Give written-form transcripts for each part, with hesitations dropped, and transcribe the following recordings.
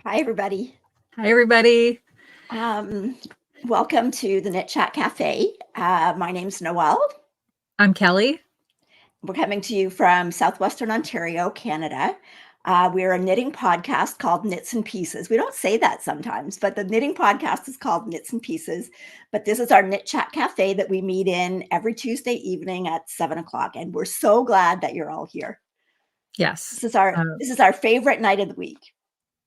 Hi, everybody. Hi, everybody. Welcome to the Knit Chat Cafe. My name's Noelle. I'm Kelly. We're coming to you from Southwestern Ontario, Canada. We're a knitting podcast called Knits and Pieces. We don't say that sometimes, but the knitting podcast is called Knits and Pieces. But this is our Knit Chat Cafe that we meet in every Tuesday evening at 7 o'clock. And we're so glad that you're all here. Yes. This is our favorite night of the week.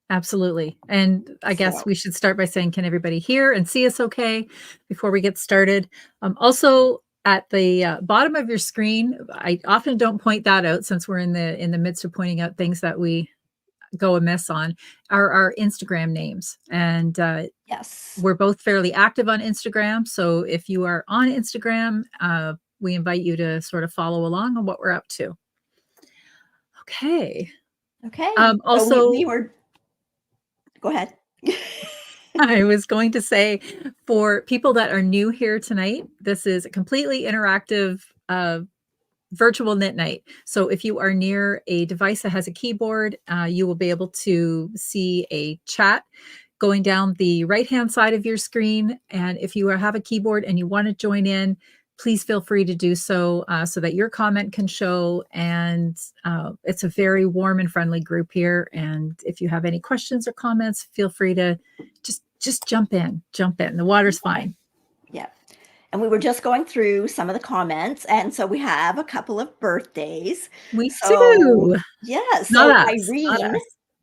Absolutely. And I guess we should start by saying, can everybody hear and see us okay before we get started? Also, at the bottom of your screen, I often don't point that out since we're in the midst of pointing out things that we go amiss on, are our Instagram names. And yes, we're both fairly active on Instagram. So if you are on Instagram, we invite you to sort of follow along on what we're up to. Okay. Okay. Also, so we were... Go ahead. I was going to say, for people that are new here tonight, this is a completely interactive virtual knit night. So if you are near a device that has a keyboard, you will be able to see a chat going down the right-hand side of your screen. And if you have a keyboard and you want to join in, please feel free to do so so that your comment can show. And it's a very warm and friendly group here. And if you have any questions or comments, feel free to just jump in. The water's fine. Yeah. And we were just going through some of the comments. And so we have a couple of birthdays. We do. Yes. Not so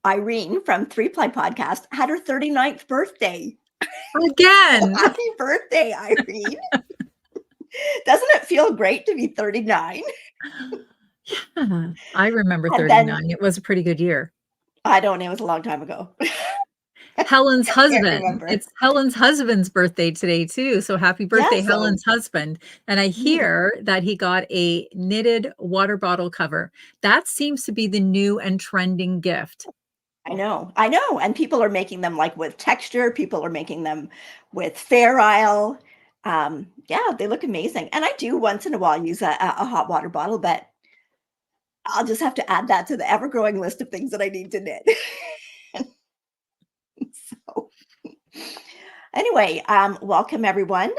Irene from 3-Ply Podcast had her 39th birthday. Again. Happy birthday, Irene. Doesn't it feel great to be 39? Yeah, I remember 39. It was a pretty good year. I don't know. It was a long time ago. Helen's husband. It's Helen's husband's birthday today, too. So happy birthday, Helen's husband. And I hear that he got a knitted water bottle cover. That seems to be the new and trending gift. I know. And people are making them like with texture. People are making them with Fair Isle. Yeah, they look amazing. And I do once in a while use a hot water bottle, but I'll just have to add that to the ever-growing list of things that I need to knit. So anyway, welcome everyone.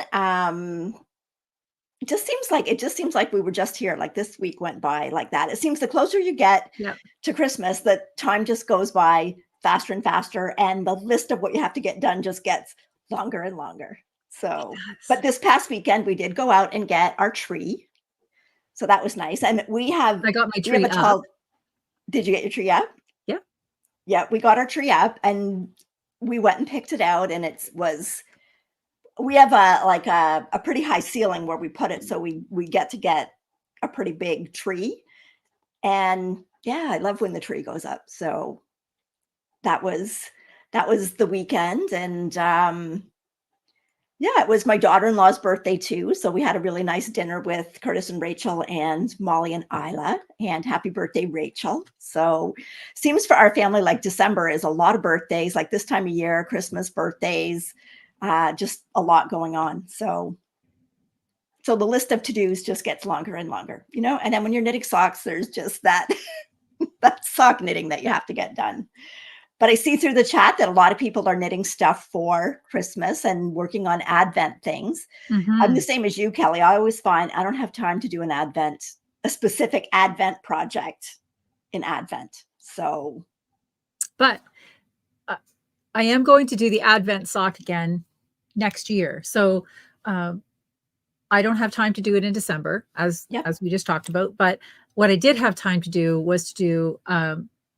It just seems like we were just here, like this week went by like that. It seems the closer you get to Christmas, the time just goes by faster and faster, and the list of what you have to get done just gets longer and longer. So, but this past weekend we did go out and get our tree. So that was nice. And I got my tree up. Did you get your tree up? Yeah. Yeah, we got our tree up and we went and picked it out, and we have a pretty high ceiling where we put it. So we get a pretty big tree. And yeah, I love when the tree goes up. So that was the weekend. And yeah, it was my daughter-in-law's birthday too. So we had a really nice dinner with Curtis and Rachel and Molly and Isla, and happy birthday, Rachel. So seems for our family like December is a lot of birthdays, like this time of year, Christmas, birthdays, just a lot going on. So the list of to-dos just gets longer and longer, and then when you're knitting socks, there's just that sock knitting that you have to get done. But I see through the chat that a lot of people are knitting stuff for Christmas and working on Advent things. I'm the same as you, Kelly. I always find I don't have time to do a specific Advent project in Advent. So, but I am going to do the Advent sock again next year. So I don't have time to do it in December, as we just talked about. But what I did have time to do was to do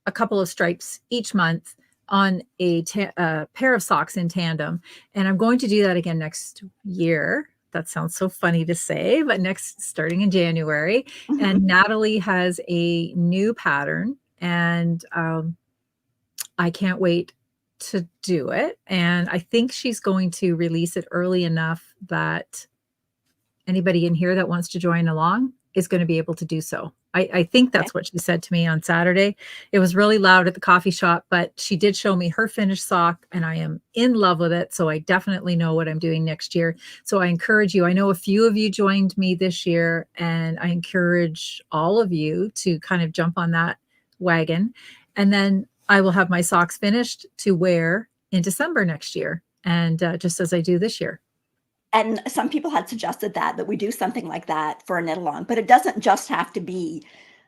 a couple of stripes each month on a pair of socks in tandem. And I'm going to do that again next year. That sounds so funny to say, but starting in January. And Natalie has a new pattern and I can't wait to do it. And I think she's going to release it early enough that anybody in here that wants to join along is going to be able to do so. I think that's what she said to me on Saturday. It was really loud at the coffee shop, but she did show me her finished sock and I am in love with it. So I definitely know what I'm doing next year. So I encourage you. I know a few of you joined me this year, and I encourage all of you to kind of jump on that wagon. And then I will have my socks finished to wear in December next year. And just as I do this year. And some people had suggested that we do something like that for a knit along, but it doesn't just have to be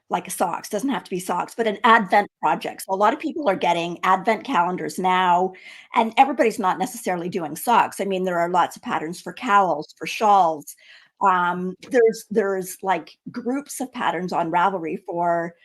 like a socks, doesn't have to be socks, but an Advent project. So a lot of people are getting Advent calendars now, and everybody's not necessarily doing socks. I mean, there are lots of patterns for cowls, for shawls. There's like groups of patterns on Ravelry for,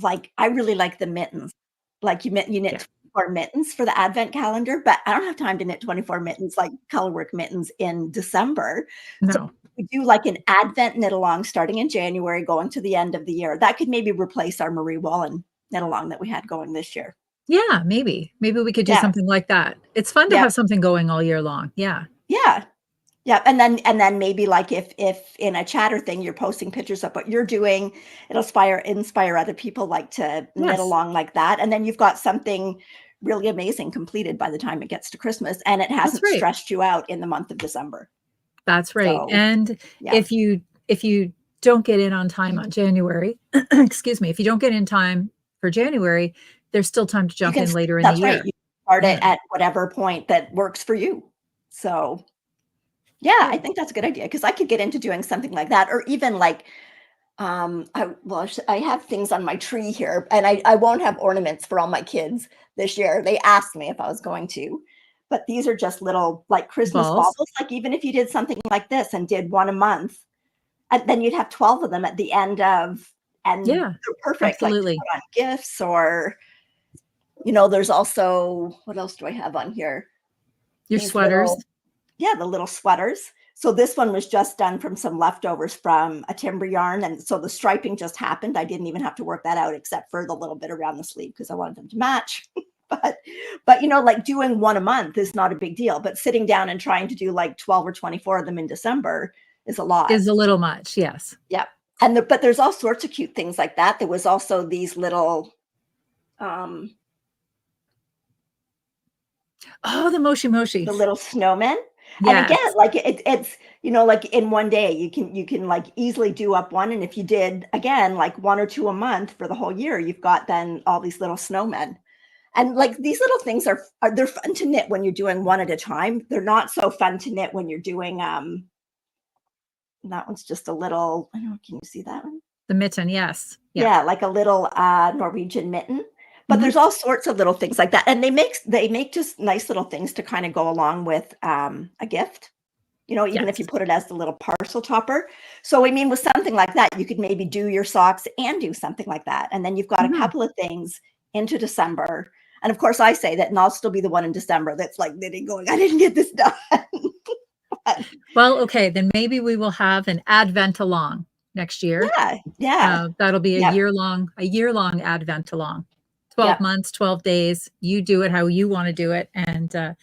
like, I really like the mittens. Like you knit 24 mittens for the Advent calendar, but I don't have time to knit 24 mittens, like colorwork mittens in December. So No. we do like an Advent knit along starting in January, going to the end of the year. That could maybe replace our Marie Wallen knit along that we had going this year. Yeah, maybe we could do something like that. It's fun to have something going all year long. Yeah. Yeah. Yeah. And then maybe like if in a chatter thing, you're posting pictures of what you're doing, it'll inspire other people like to knit along like that. And then you've got something really amazing completed by the time it gets to Christmas, and it hasn't stressed you out in the month of December. That's right. So, and if you don't get in on time on January, excuse me, if you don't get in time for January, there's still time to jump in later in the year. That's right. You start it at whatever point that works for you. So yeah, I think that's a good idea, because I could get into doing something like that, or even like, I have things on my tree here, and I won't have ornaments for all my kids this year. They asked me if I was going to, but these are just little like Christmas baubles. Like even if you did something like this and did one a month, and then you'd have 12 of them at the end of, and they're perfect. Absolutely. Like to put on gifts, or, you know, there's also, what else do I have on here? Your sweaters. The little sweaters. So this one was just done from some leftovers from a timber yarn. And so the striping just happened. I didn't even have to work that out, except for the little bit around the sleeve, because I wanted them to match. but you know, like doing one a month is not a big deal, but sitting down and trying to do like 12 or 24 of them in December is a lot. Is a little much. Yes. Yeah. And but there's all sorts of cute things like that. There was also these little, oh, the moshi. The little snowmen. Yes. And again, like it's, you know, like in one day you can like easily do up one. And if you did again, like one or two a month for the whole year, you've got then all these little snowmen. And like these little things they're fun to knit when you're doing one at a time. They're not so fun to knit when you're doing, that one's just a little, I don't know, can you see that one? The mitten. Yes. Yeah. Like a little Norwegian mitten. But there's all sorts of little things like that. And they make just nice little things to kind of go along with a gift, you know, even if you put it as the little parcel topper. So, I mean, with something like that, you could maybe do your socks and do something like that. And then you've got a couple of things into December. And of course, I say that, and I'll still be the one in December that's like knitting going, I didn't get this done. Well, okay, then maybe we will have an Advent along next year. Yeah. That'll be a year-long Advent along. 12 months, 12 days. You do it how you want to do it. And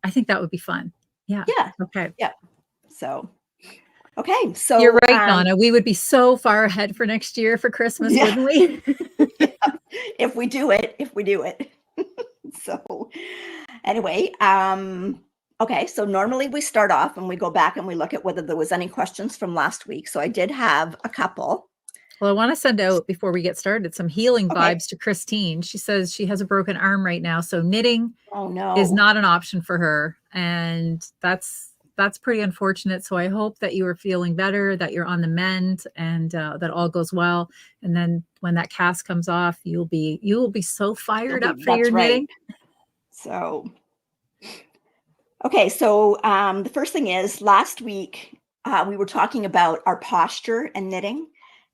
I think that would be fun. Yeah. Okay. Yeah. So, okay. So you're right, Donna. We would be so far ahead for next year for Christmas, wouldn't we? If we do it. So anyway, okay. So normally we start off and we go back and we look at whether there was any questions from last week. So I did have a couple. Well, I want to send out, before we get started, some healing vibes to Christine. She says she has a broken arm right now, so knitting is not an option for her, and that's pretty unfortunate. So I hope that you are feeling better, that you're on the mend, and that all goes well. And then when that cast comes off, you will be so fired up for your knitting. So, okay, so the first thing is, last week we were talking about our posture and knitting,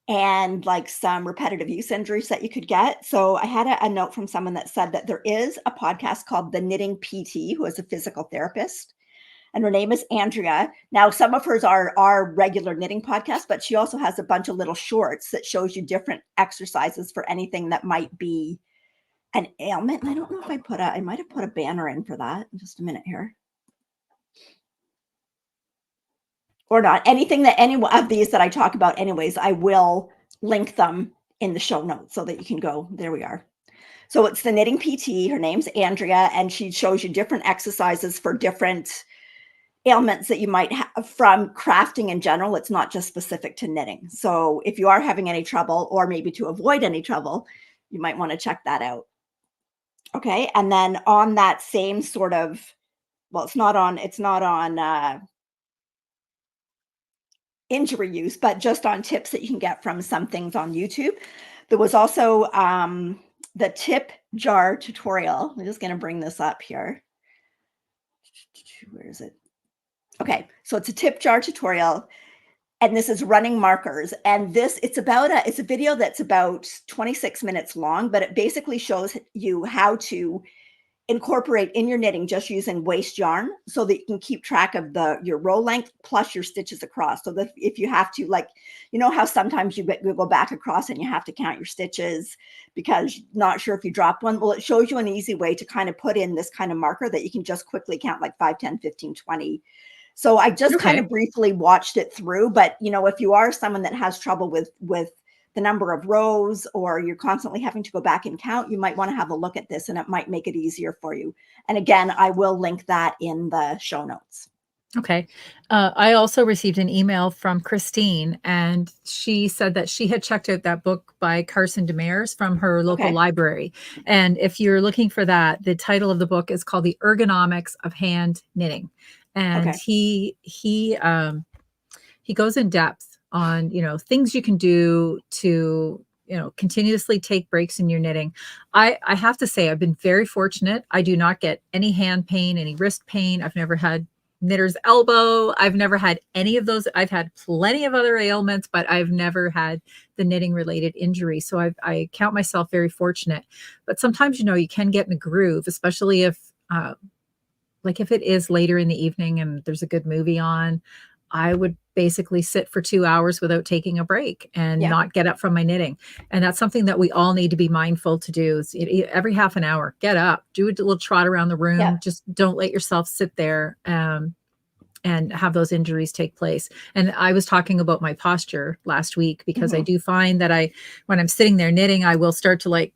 and like some repetitive use injuries that you could get. So I had a note from someone that said that there is a podcast called The Knitting PT, who is a physical therapist, and her name is Andrea. Now, some of hers are regular knitting podcasts, but she also has a bunch of little shorts that shows you different exercises for anything that might be an ailment. I don't know if I might have put a banner in for that. Just a minute here. Or not. Anything that any of these that I talk about anyways, I will link them in the show notes so that you can go. There we are. So it's the knitting PT. Her name's Andrea, and she shows you different exercises for different ailments that you might have from crafting in general. It's not just specific to knitting. So if you are having any trouble, or maybe to avoid any trouble, you might want to check that out. Okay. And then on that same sort of, well, it's not on injury use, but just on tips that you can get from some things on YouTube. There was also the tip jar tutorial. I'm just going to bring this up here. Where is it? Okay, so it's a tip jar tutorial, and this is running markers. And it's a video that's about 26 minutes long, but it basically shows you how to incorporate in your knitting just using waste yarn so that you can keep track of your row length plus your stitches across. So that if you have to, like, you know how sometimes you go back across and you have to count your stitches because you're not sure if you dropped one. Well, it shows you an easy way to kind of put in this kind of marker that you can just quickly count like 5, 10, 15, 20. So I just kind of briefly watched it through, but if you are someone that has trouble with the number of rows, or you're constantly having to go back and count, you might want to have a look at this, and it might make it easier for you. And again, I will link that in the show notes. Okay. I also received an email from Christine, and she said that she had checked out that book by Carson Demers from her local library. And if you're looking for that, the title of the book is called The Ergonomics of Hand Knitting. And he goes in depth on, things you can do to, continuously take breaks in your knitting. I have to say, I've been very fortunate. I do not get any hand pain, any wrist pain. I've never had knitter's elbow. I've never had any of those. I've had plenty of other ailments, but I've never had the knitting related injury. So I count myself very fortunate. But sometimes, you can get in a groove, especially if it is later in the evening and there's a good movie on. I would basically sit for 2 hours without taking a break and not get up from my knitting. And that's something that we all need to be mindful to do. Is every half an hour, get up, do a little trot around the room. Yeah. Just don't let yourself sit there and have those injuries take place. And I was talking about my posture last week because I do find that when I'm sitting there knitting, I will start to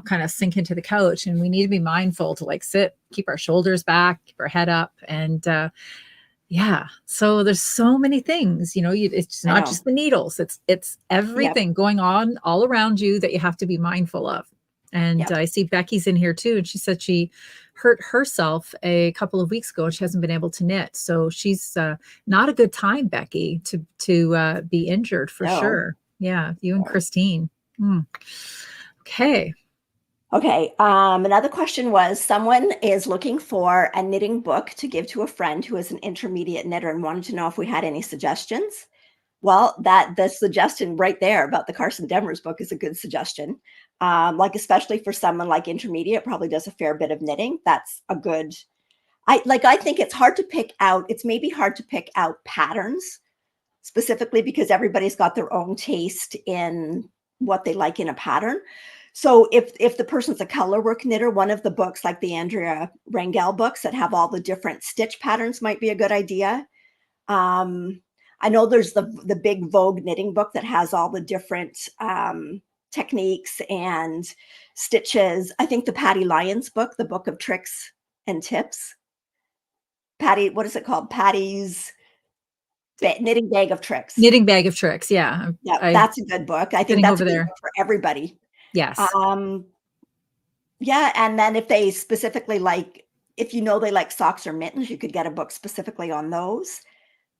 kind of sink into the couch, and we need to be mindful to sit, keep our shoulders back, keep our head up. And so there's so many things, it's not just the needles, it's everything going on all around you that you have to be mindful of. And I see Becky's in here too. And she said she hurt herself a couple of weeks ago and she hasn't been able to knit. So she's not a good time, Becky, to be injured for sure. Yeah. You and Christine. Okay. Okay. Another question was, someone is looking for a knitting book to give to a friend who is an intermediate knitter and wanted to know if we had any suggestions. Well, the suggestion right there about the Carson Demers book is a good suggestion. Especially for someone like intermediate, probably does a fair bit of knitting. That's a good, I think it's hard to pick out. It's maybe hard to pick out patterns specifically because everybody's got their own taste in what they like in a pattern. So if the person's a colorwork knitter, one of the books like the Andrea Rangel books that have all the different stitch patterns might be a good idea. I know there's the big Vogue knitting book that has all the different techniques and stitches. I think the Patty Lyons book, the book of tricks and tips. Patty, what is it called? Patty's knitting bag of tricks. Knitting bag of tricks. Yeah. Yeah, that's a good book. I think that's a good book for everybody. Yes. Yeah. And then if they specifically if they like socks or mittens, you could get a book specifically on those.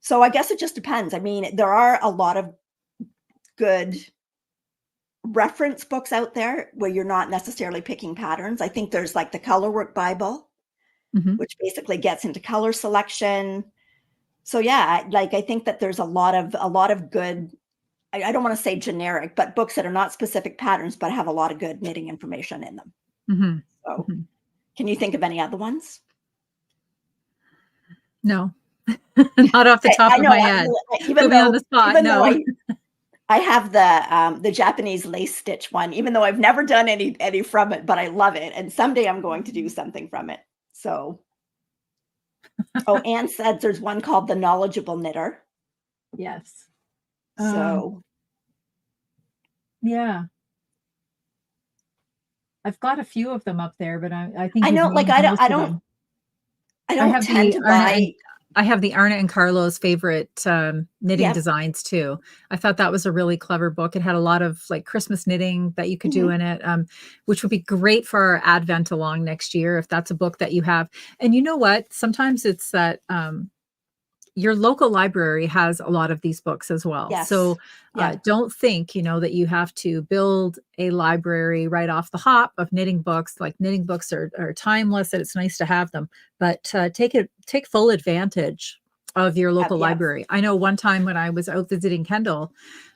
So I guess it just depends. I mean, there are a lot of good reference books out there where you're not necessarily picking patterns. I think there's the Colorwork Bible, which basically gets into color selection. So yeah, I think that there's a lot of good, I don't want to say generic, but books that are not specific patterns, but have a lot of good knitting information in them. So can you think of any other ones? No, not off the top of my head. Put me on the spot. No. I have the Japanese lace stitch one, even though I've never done any from it, but I love it. And someday I'm going to do something from it. So, oh, Anne said there's one called the Knowledgeable Knitter. Yes. So, yeah. I've got a few of them up there, but I think I you've know, like, named most of them. I don't tend to buy. I have the Arna and Carlo's favorite knitting Yep. designs too. I thought that was a really clever book. It had a lot of like Christmas knitting that you could do in it, which would be great for our Advent along next year if that's a book that you have. And you know what? Sometimes it's that your local library has a lot of these books as well. Yes. So Yeah. don't think, that you have to build a library right off the hop of knitting books. Like knitting books are timeless and it's nice to have them, but take full advantage of your local library. I know one time when I was out visiting Kendall,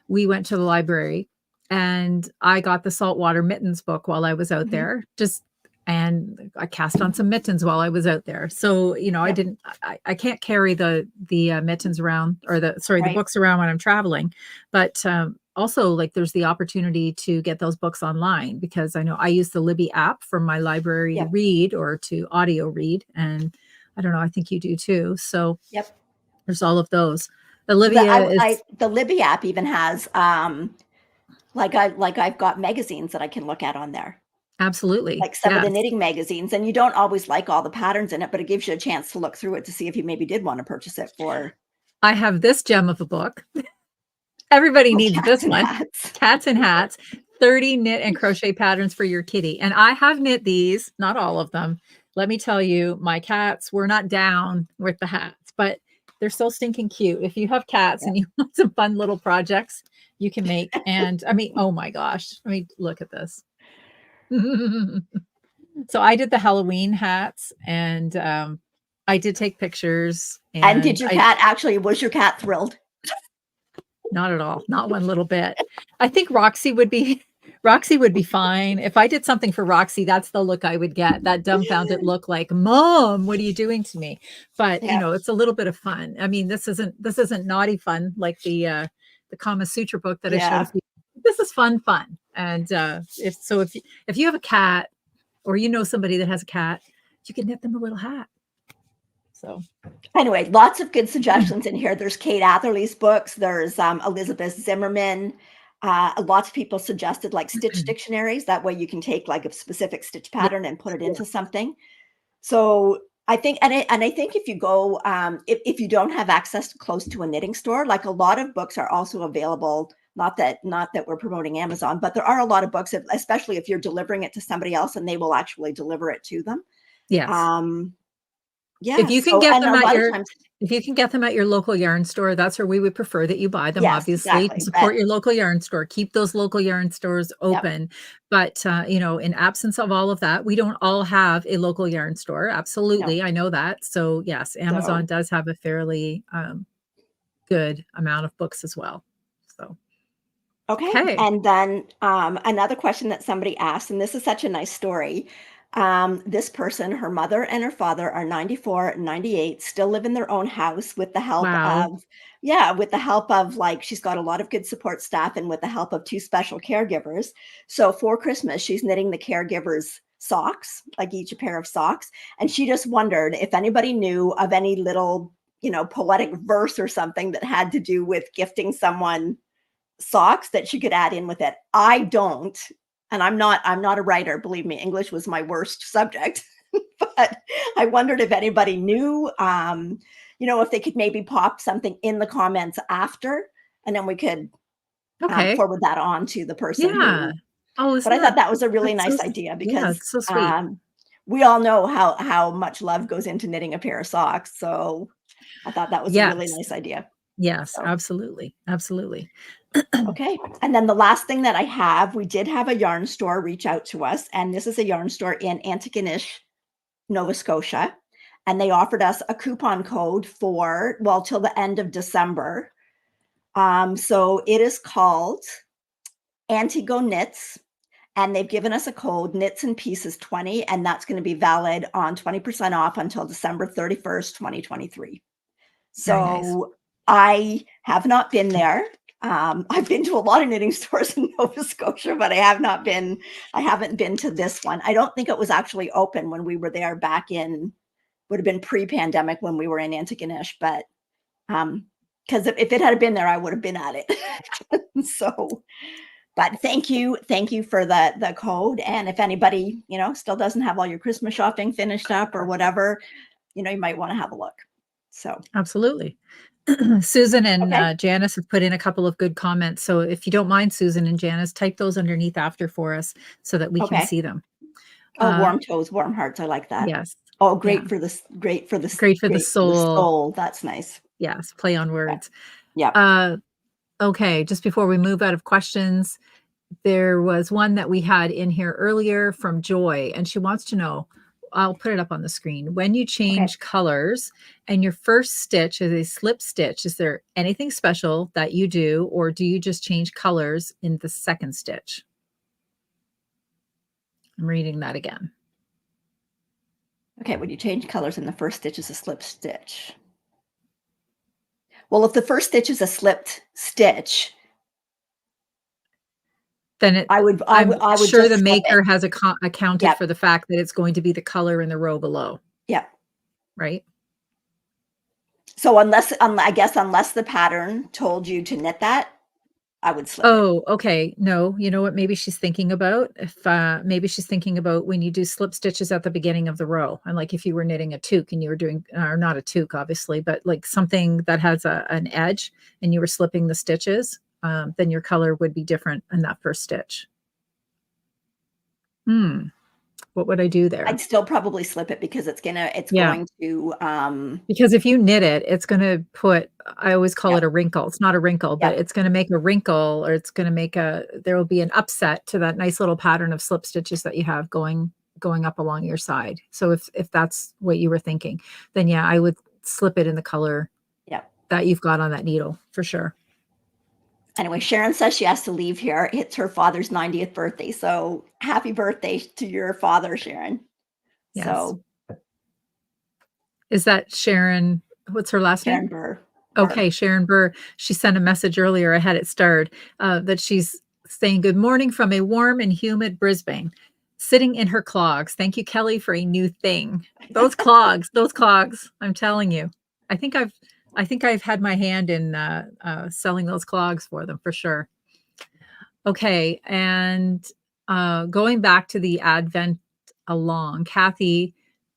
we went to the library and I got the Saltwater Mittens book while I was out there, and I cast on some mittens while I was out there. So, I can't carry the mittens around or the books around when I'm traveling, but also like there's the opportunity to get those books online because I know I use the Libby app from my library to read or to audio read. And I don't know, I think you do too. So there's all of those. The Libby app even has, I've got magazines that I can look at on there. Absolutely. Like some of the knitting magazines, and you don't always like all the patterns in it, but it gives you a chance to look through it to see if you maybe did want to purchase it for. I have this gem of a book. Everybody needs this one. Cats and Hats, 30 knit and crochet patterns for your kitty. And I have knit these, not all of them. Let me tell you, my cats were not down with the hats, but they're so stinking cute. If you have cats and you want some fun little projects you can make. And I mean, oh my gosh. I mean, look at this. So I did the Halloween hats and I did take pictures. And did your cat was your cat thrilled? Not at all. Not one little bit. I think Roxy would be fine. If I did something for Roxy, that's the look I would get. That dumbfounded look like, Mom, what are you doing to me? But it's a little bit of fun. I mean, this isn't naughty fun like the Kama Sutra book that I showed you. This is fun. And if you have a cat or somebody that has a cat, you can knit them a little hat. So anyway, lots of good suggestions in here. There's Kate Atherley's books. There's Elizabeth Zimmerman. Lots of people suggested like stitch dictionaries. That way you can take like a specific stitch pattern and put it into something. So I think, and I think if you go, if you don't have access close to a knitting store, like a lot of books are also available. Not that we're promoting Amazon, but there are a lot of books, especially if you're delivering it to somebody else and they will actually deliver it to them. Yes. Yeah. If you can get them at your local yarn store, that's where we would prefer that you buy them, obviously, to support your local yarn store. Keep those local yarn stores open. But, in absence of all of that, we don't all have a local yarn store. Absolutely. No. I know that. So yes, Amazon does have a fairly good amount of books as well. So. Okay. And then another question that somebody asked, and this is such a nice story. This person, her mother and her father are 94 and 98, still live in their own house with the help of like, she's got a lot of good support staff and with the help of 2 special caregivers. So for Christmas, she's knitting the caregivers socks, like each a pair of socks. And she just wondered if anybody knew of any little, poetic verse or something that had to do with gifting someone socks that she could add in with it. I don't. And I'm not a writer. Believe me, English was my worst subject. But I wondered if anybody knew, if they could maybe pop something in the comments after, and then we could forward that on to the person. Yeah. But I thought that was a really nice idea because it's so sweet. We all know how much love goes into knitting a pair of socks. So I thought that was a really nice idea. Yes, absolutely. Absolutely. Okay. And then the last thing that I have, we did have a yarn store reach out to us, and this is a yarn store in Antigonish, Nova Scotia. And they offered us a coupon code till the end of December. So it is called Antigo Knits, and they've given us a code Knits and Pieces 20, and that's going to be valid on 20% off until December 31st, 2023. So nice. I have not been there. I've been to a lot of knitting stores in Nova Scotia, but I haven't been to this one. I don't think it was actually open when we were there back in, would have been pre-pandemic when we were in Antigonish, but because if it had been there, I would have been at it. So, but thank you for the code. And if anybody, still doesn't have all your Christmas shopping finished up or whatever, you might want to have a look. So absolutely. Susan and okay. Janice have put in a couple of good comments. So if you don't mind, Susan and Janice, type those underneath after for us so that we can see them. Oh, warm toes, warm hearts. I like that. Yes. Oh, great Yeah. for this. Great for the Great for the soul. That's nice. Yes. Play on words. Yeah. Okay. Just before we move out of questions, there was one that we had in here earlier from Joy, and she wants to know, I'll put it up on the screen. When you change colors and your first stitch is a slip stitch, is there anything special that you do, or do you just change colors in the second stitch? I'm reading that again. Okay, when you change colors and the first stitch is a slip stitch. Well, if the first stitch is a slipped stitch, then I would sure the maker has accounted for the fact that it's going to be the color in the row below. Yeah. Right. So unless the pattern told you to knit that, I would slip it. Okay. No, you know what maybe she's thinking about? If maybe she's thinking about when you do slip stitches at the beginning of the row. And like if you were knitting a toque and you were doing, or not a toque, obviously, but like something that has an edge and you were slipping the stitches, then your color would be different in that first stitch. What would I do there? I'd still probably slip it because it's going to because if you knit it, it's going to put, I always call it a wrinkle. It's not a wrinkle, but it's going to make a wrinkle, or it's going to make there will be an upset to that nice little pattern of slip stitches that you have going up along your side. So if that's what you were thinking, then yeah, I would slip it in the color that you've got on that needle for sure. Anyway, Sharon says she has to leave here. It's her father's 90th birthday. So happy birthday to your father, Sharon. Yes. So is that Sharon? What's her last name? Sharon Burr. Okay, Sharon Burr. She sent a message earlier. I had it starred that she's saying, good morning from a warm and humid Brisbane, sitting in her clogs. Thank you, Kelly, for a new thing. Those clogs, I'm telling you. I think I've had my hand in selling those clogs for them for sure. Okay, and going back to the Advent along, Kathy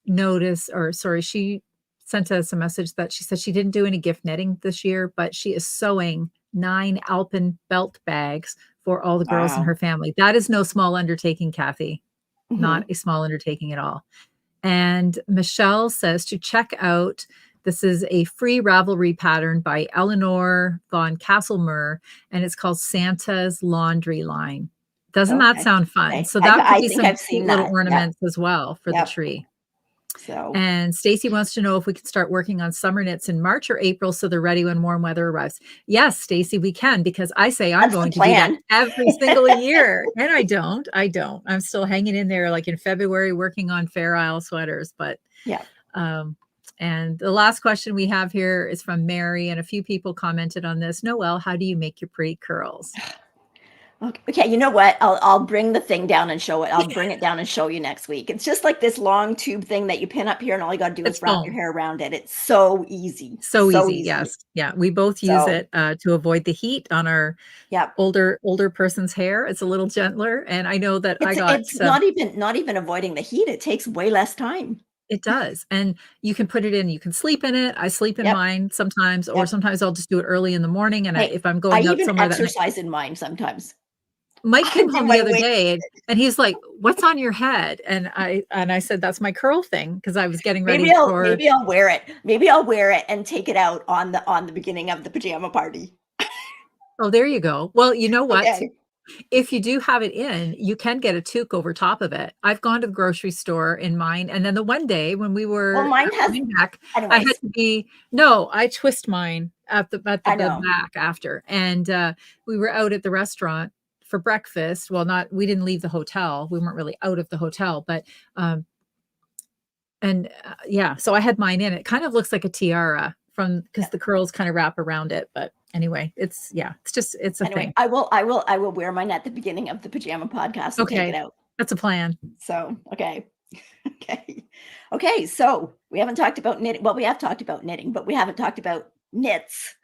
she sent us a message that she said she didn't do any gift knitting this year, but she is sewing 9 Alpen belt bags for all the girls in her family. That is no small undertaking, Kathy. Not a small undertaking at all. And Michelle says to check out, this is a free Ravelry pattern by Eleanor von Castlemer, and it's called Santa's Laundry Line. Doesn't that sound fun? Okay. So that could be some cute little ornaments as well for the tree. So, and Stacy wants to know if we can start working on summer knits in March or April so they're ready when warm weather arrives. Yes, Stacy, we can, because I say I'm going to do that every single year. And I don't. I'm still hanging in there like in February working on Fair Isle sweaters. But and the last question we have here is from Mary, and a few people commented on this. Noelle, how do you make your pretty curls? Okay, you know what? I'll bring the thing down and show it. I'll bring it down and show you next week. It's just like this long tube thing that you pin up here, and all you got to do is wrap your hair around it. It's so easy. So easy. Yes. Yeah. We both use it to avoid the heat on our older person's hair. It's a little gentler, and I know that it's not even avoiding the heat. It takes way less time. It does. And you can put it in, you can sleep in it. I sleep in mine sometimes, or sometimes I'll just do it early in the morning. And if I'm going out somewhere, I exercise in mine sometimes. Mike came home the other day and he's like, what's on your head? And I said, that's my curl thing. Because I was getting ready maybe I'll wear it. Maybe I'll wear it and take it out on the beginning of the pajama party. Oh, there you go. Well, you know what? Okay. If you do have it in, you can get a toque over top of it. I've gone to the grocery store in mine. And then the one day when we were mine has back, I had to I twist mine at the back after. And we were out at the restaurant for breakfast. Well, we didn't leave the hotel. We weren't really out of the hotel, but so I had mine in. It kind of looks like a tiara because the curls kind of wrap around it, but Anyway, it's a Anyway, thing. I will wear mine at the beginning of the pajama podcast and take it out. That's a plan. So, okay. Okay. So we haven't talked about knitting. Well, we have talked about knitting, but we haven't talked about knits.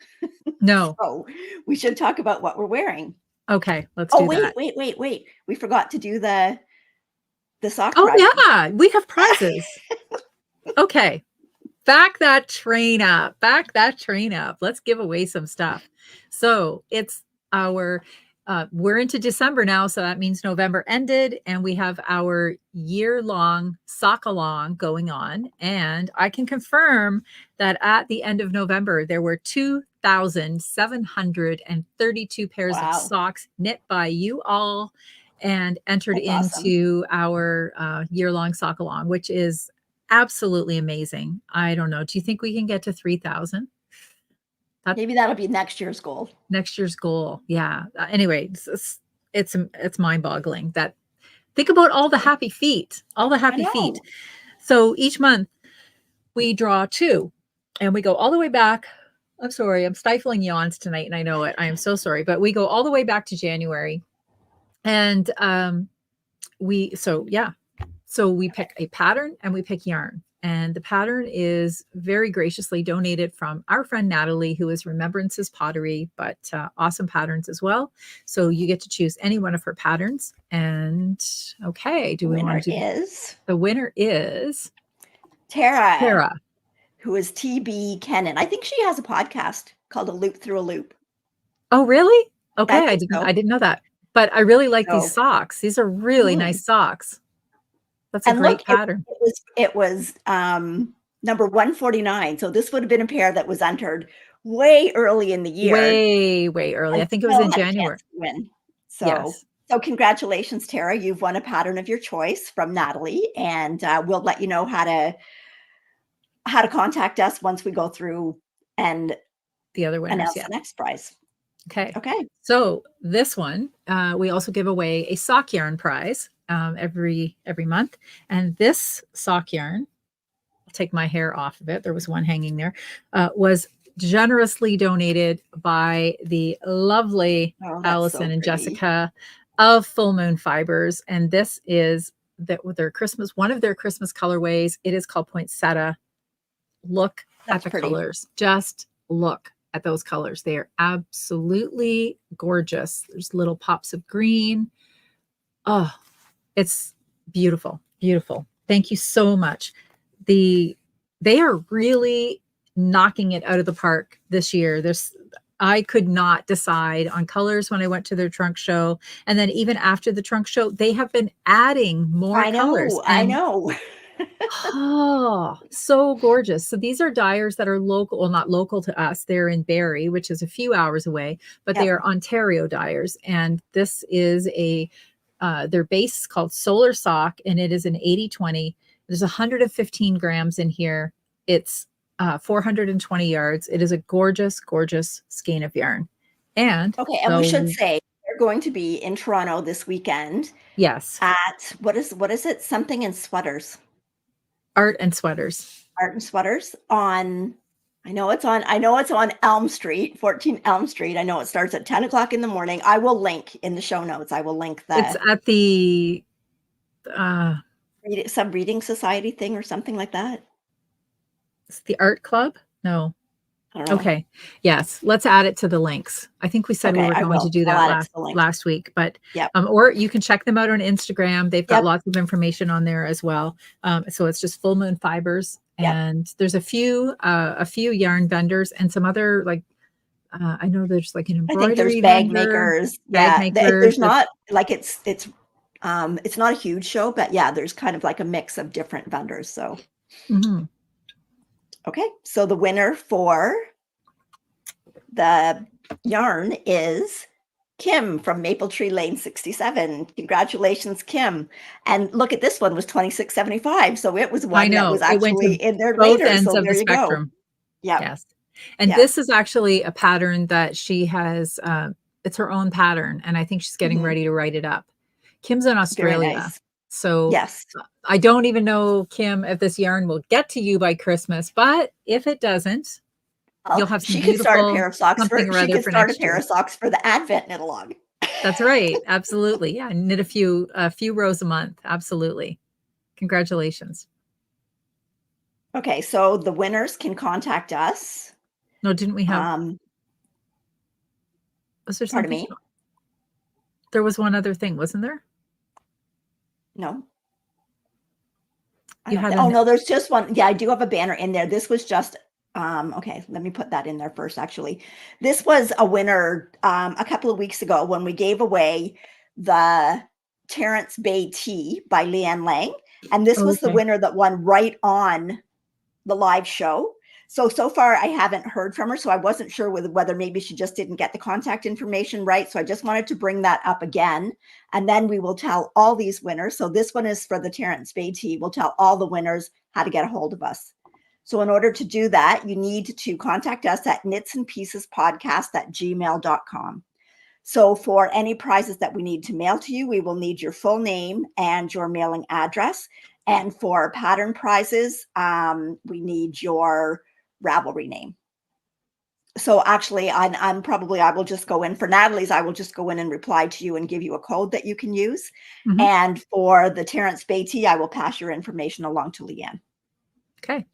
No. So we should talk about what we're wearing. Okay, let's do that. Wait. We forgot to do the sock Oh, prizes. yeah, we have prizes. Okay. Back that train up. Let's give away some stuff. So it's we're into December now. So that means November ended and we have our year-long sock along going on. And I can confirm that at the end of November, there were 2,732 pairs of socks knit by you all and entered into our year-long sock along, which is absolutely amazing. I don't know. Do you think we can get to 3,000? Maybe that'll be next year's goal. Next year's goal. Yeah. Anyway, it's mind-boggling that think about all the happy feet, So each month we draw 2 and we go all the way back. I'm sorry, I'm stifling yawns tonight and I know it. I am so sorry, but we go all the way back to January. And so we pick a pattern and we pick yarn. And the pattern is very graciously donated from our friend Natalie, who is Remembrances Pottery, but awesome patterns as well. So you get to choose any one of her patterns. And okay, the winner is Tara, who is TB Kennan. I think she has a podcast called A Loop Through a Loop. Oh, really? Okay, I didn't know that. But I really like these socks. These are really nice socks. That's a great pattern. It was number 149. So this would have been a pair that was entered way early in the year. Way early. I think it was in January. So congratulations, Tara. You've won a pattern of your choice from Natalie, and we'll let you know how to contact us once we go through and the other winners. Announce the next prize. Okay. So this one, we also give away a sock yarn prize every month. And this sock yarn, I'll take my hair off of it. There was one hanging there, was generously donated by the lovely Allison and Jessica of Full Moon Fibers. And this is one of their Christmas colorways. It is called Poinsettia. Look at the colors. Just look at those colors. They are absolutely gorgeous. There's little pops of green. Oh, it's beautiful. Thank you so much. They are really knocking it out of the park this year. I could not decide on colors when I went to their trunk show. And then even after the trunk show, they have been adding more colors. I know. Oh, so gorgeous. So these are dyers that are local, well, not local to us. They're in Barrie, which is a few hours away, but they are Ontario dyers. And this is their base is called Solar Sock, and it is an 80/20. There's 115 grams in here. It's 420 yards. It is a gorgeous skein of yarn. And we should say they're going to be in Toronto this weekend. Yes. At what is it? Something in Sweaters. Art and Sweaters on, I know it's on Elm Street, 14 Elm Street. I know it starts at 10 o'clock in the morning. I will link in the show notes. I will link that. It's at the some reading society thing or something like that. It's the art club. No. I don't know. Okay. Yes. Let's add it to the links. I think we said we were going to do that last week, but or you can check them out on Instagram. They've got lots of information on there as well. So it's just Full Moon Fibers, and there's a few yarn vendors and some other I know there's like an embroidery bag makers. There's not like it's not a huge show, but there's kind of like a mix of different vendors. So. Mm-hmm. Okay, so the winner for the yarn is Kim from Maple Tree Lane 67. Congratulations, Kim. And look at this one was $26.75. So it was one that was actually in there later. Ends so of there the you spectrum. Go. Yeah. Yes. And this is actually a pattern that she has. It's her own pattern. And I think she's getting ready to write it up. Kim's in Australia. Very nice. So I don't even know, Kim, if this yarn will get to you by Christmas, but if it doesn't, You'll Well, have some she could start a beautiful pair of socks something for, or she other could for start a next pair year. of socks for the Advent knit along. That's right. Absolutely. Yeah. Knit a few rows a month. Absolutely. Congratulations. Okay, so the winners can contact us. No, didn't we have, was there Pardon something? me? There was one other thing, wasn't there? No, I You don't had think. Oh no, there's just one. Yeah, I do have a banner in there. This was just okay, let me put that in there first. Actually, this was a winner a couple of weeks ago when we gave away the Terrence Bay Tea by Leanne Lang, and this was the okay. winner that won right on the live show. So far I haven't heard from her, so I wasn't sure whether maybe she just didn't get the contact information right. So I just wanted to bring that up again, and then we will tell all these winners. So this one is for the Terrence Bay Tea. We'll tell all the winners how to get a hold of us. So in order to do that, you need to contact us at knitsandpiecespodcast@gmail.com. So for any prizes that we need to mail to you, we will need your full name and your mailing address. And for pattern prizes, we need your Ravelry name. So actually, I will just go in for Natalie's. I will just go in and reply to you and give you a code that you can use. Mhm. And for the Terrence Beatty, I will pass your information along to Leanne. Okay.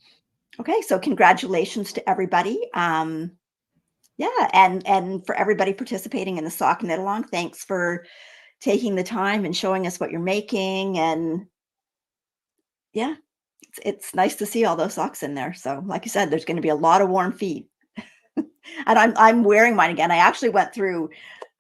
Okay. So congratulations to everybody. Yeah, and for everybody participating in the sock knit along, thanks for taking the time and showing us what you're making. And yeah, it's nice to see all those socks in there. So like you said, there's going to be a lot of warm feet. And I'm wearing mine again. I actually went through,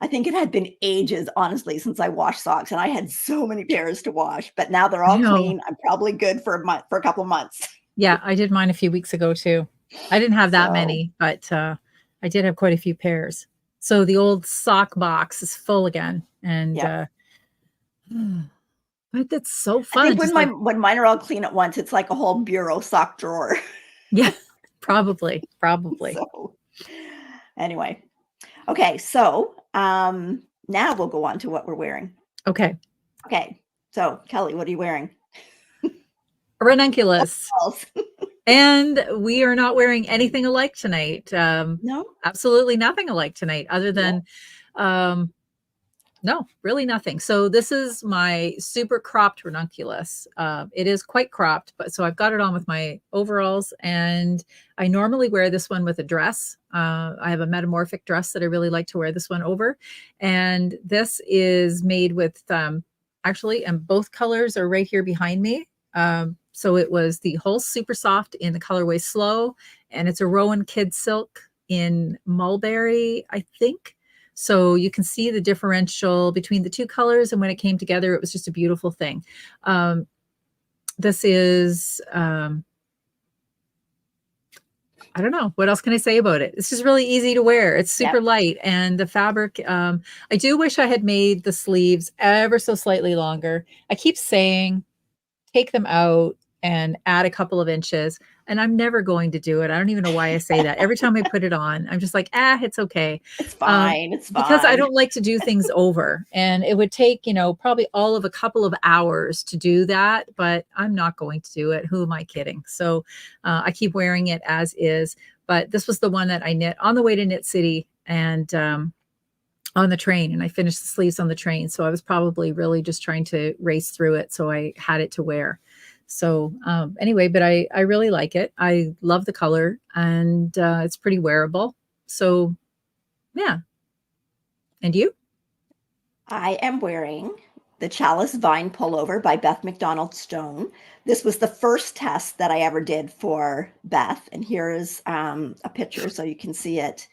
I think it had been ages, honestly, since I washed socks, and I had so many pairs to wash, but now they're all No. clean. I'm probably good for a month, for a couple of months. Yeah, I did mine a few weeks ago too. I didn't have that So many, but I did have quite a few pairs. So the old sock box is full again. And yeah, but that's so I fun. think Just like, when mine are all clean at once, it's like a whole bureau sock drawer. yeah, probably. So anyway, okay, so now we'll go on to what we're wearing. Okay. Okay, so Kelly, what are you wearing? Ranunculus. Else? And we are not wearing anything alike tonight. No, Absolutely nothing alike tonight, other than no, really nothing. So this is my super cropped ranunculus. It is quite cropped, but so I've got it on with my overalls, and I normally wear this one with a dress. I have a metamorphic dress that I really like to wear this one over. And this is made with actually, and both colors are right here behind me. So it was the whole super soft in the colorway Slow, and it's a Rowan Kid Silk in Mulberry, I think. So you can see the differential between the two colors. And when it came together, it was just a beautiful thing. This is, I don't know. What else can I say about it? It's just really easy to wear. It's super light. And the fabric, I do wish I had made the sleeves ever so slightly longer. I keep saying, take them out and add a couple of inches. And I'm never going to do it. I don't even know why I say that. Every time I put it on, I'm just like, it's okay. it's fine. It's fine. Because I don't like to do things over. And it would take, probably all of a couple of hours to do that. But I'm not going to do it. Who am I kidding? So I keep wearing it as is. But this was the one that I knit on the way to Knit City and on the train. And I finished the sleeves on the train. So I was probably really just trying to race through it. So I had it to wear. So anyway, but I really like it. I love the color, and it's pretty wearable. So yeah. And you? I am wearing the Chalice Vine Pullover by Beth McDonald Stone. This was the first test that I ever did for Beth. And here is a picture so you can see it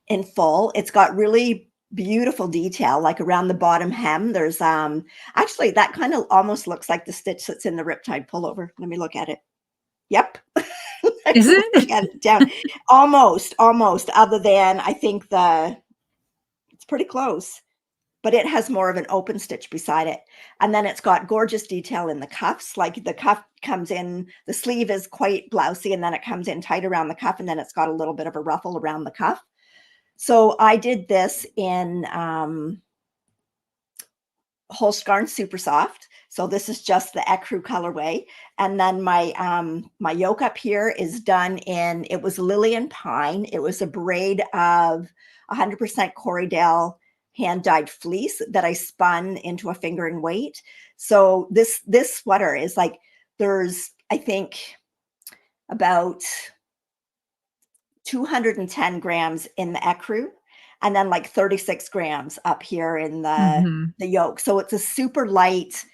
in full. It's got really beautiful detail, like around the bottom hem. There's actually that kind of almost looks like the stitch that's in the Riptide pullover. Let me look at it. Yep. Is it? At it down. Almost, other than I think it's pretty close, but it has more of an open stitch beside it. And then it's got gorgeous detail in the cuffs. Like the cuff comes in, the sleeve is quite blousy, and then it comes in tight around the cuff, and then it's got a little bit of a ruffle around the cuff. So I did this in Holskarn Super Soft. So this is just the ecru colorway. And then my my yoke up here is done in, it was lily and pine. It was a braid of 100% Corriedale hand dyed fleece that I spun into a fingering weight. So this sweater is like, there's, I think, about 210 grams in the ecru, and then like 36 grams up here in the yoke. So it's a super light,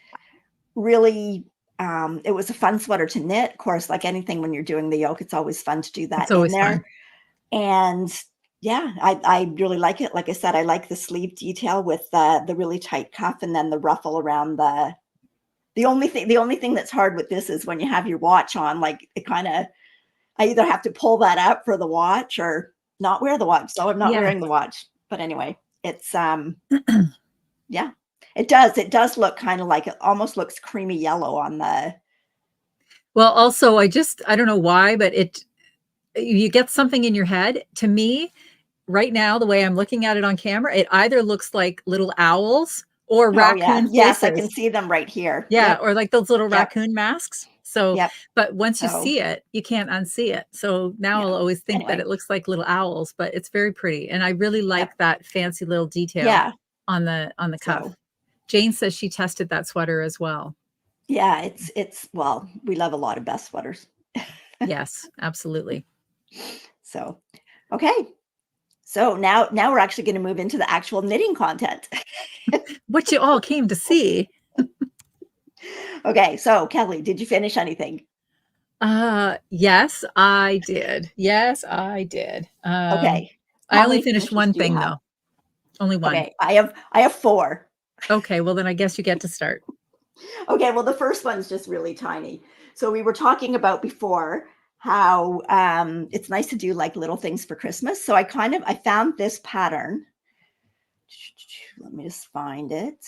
really, it was a fun sweater to knit. Of course, like anything when you're doing the yoke, it's always fun to do that in there. Fun. And yeah, I really like it. Like I said, I like the sleeve detail with the really tight cuff and then the ruffle around the only thing that's hard with this is when you have your watch on, like it kind of, I either have to pull that up for the watch or not wear the watch. So I'm not wearing the watch. But anyway, it's yeah, it does look kind of like, it almost looks creamy yellow on the. Well, also I don't know why, but you get something in your head. To me, right now, the way I'm looking at it on camera, it either looks like little owls or raccoon faces. Yes, I can see them right here. Yeah, or like those little raccoon masks. So, but once you So, see it, you can't unsee it. So now I'll always think that it looks like little owls, but it's very pretty. And I really like that fancy little detail on the cuff. Jane says she tested that sweater as well. Yeah, it's well, we love a lot of best sweaters. Yes, absolutely. So, okay. So now we're actually going to move into the actual knitting content. What you all came to see. Okay, so Kelly, did you finish anything? Yes, I did. Yes, I did. Okay. I only finished one thing though. Only one. Okay, I have 4. Okay, well then I guess you get to start. Okay, well the first one's just really tiny. So we were talking about before how it's nice to do like little things for Christmas. So I found this pattern. Let me just find it.